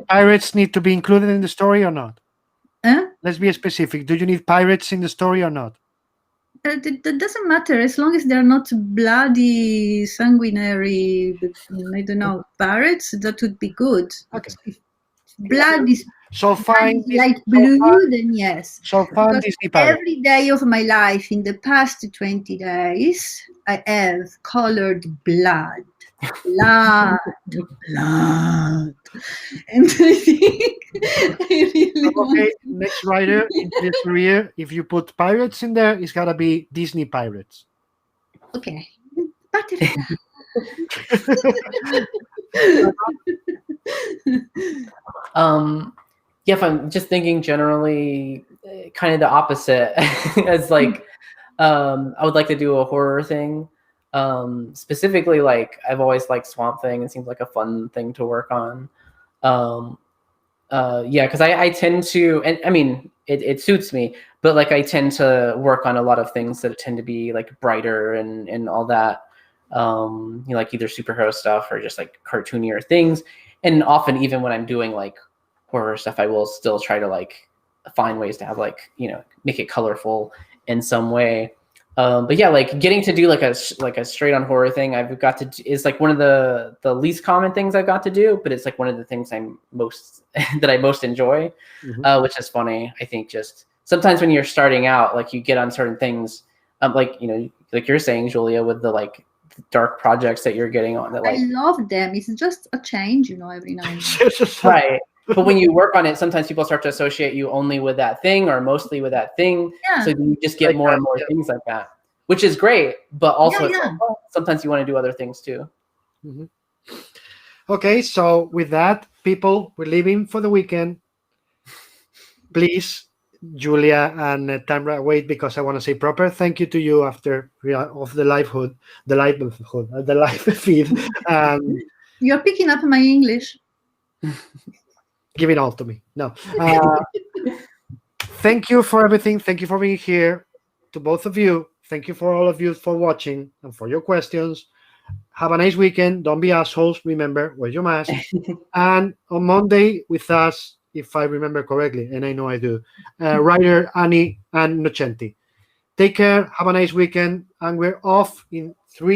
[SPEAKER 1] Pirates need to be included in the story or not? Let's be specific. Do you need pirates in the story or not?
[SPEAKER 2] That doesn't matter as long as they're not bloody, sanguinary, I don't know, pirates. That would be good.
[SPEAKER 1] Okay.
[SPEAKER 2] If blood is
[SPEAKER 1] light
[SPEAKER 2] blue, then yes.
[SPEAKER 1] So far, Disney pirates.
[SPEAKER 2] Every day of my life in the past 20 days, I have colored blood. And I think I really
[SPEAKER 1] next writer in his career, if you put pirates in there, it's gotta be Disney pirates.
[SPEAKER 2] Okay.
[SPEAKER 3] Yeah, if I'm just thinking generally kind of the opposite as like I would like to do a horror thing. Specifically, like I've always liked Swamp Thing. It seems like a fun thing to work on. Yeah, because I tend to, and I mean it suits me, but like I tend to work on a lot of things that tend to be like brighter and all that. Like either superhero stuff or just like cartoonier things. And often even when I'm doing like horror stuff, I will still try to like find ways to have like, make it colorful in some way. But yeah, like getting to do like a straight on horror thing I've got to is like one of the least common things I've got to do, but it's like one of the things I'm most that I most enjoy, which is funny. I think just sometimes when you're starting out, like you get on certain things, like like you're saying, Giulia, with the like dark projects that you're getting on. That like
[SPEAKER 2] I love them. It's just a change, every now and then.
[SPEAKER 3] Right. But when you work on it, sometimes people start to associate you only with that thing or mostly with that thing.
[SPEAKER 2] Yeah.
[SPEAKER 3] So you just get more and more things like that, which is great. But also it's like, well, sometimes you want to do other things too.
[SPEAKER 1] Okay, so with that, people, we're leaving for the weekend. Please, Giulia and Tamra, wait, because I want to say proper thank you to you after of the live feed.
[SPEAKER 2] You're picking up my English.
[SPEAKER 1] Give it all to me. No. Thank you for everything. Thank you for being here. To both of you. Thank you for all of you for watching and for your questions. Have a nice weekend. Don't be assholes. Remember, wear your mask. And on Monday with us, if I remember correctly, and I know I do, writer Annie and Nocenti. Take care. Have a nice weekend. And we're off in 3,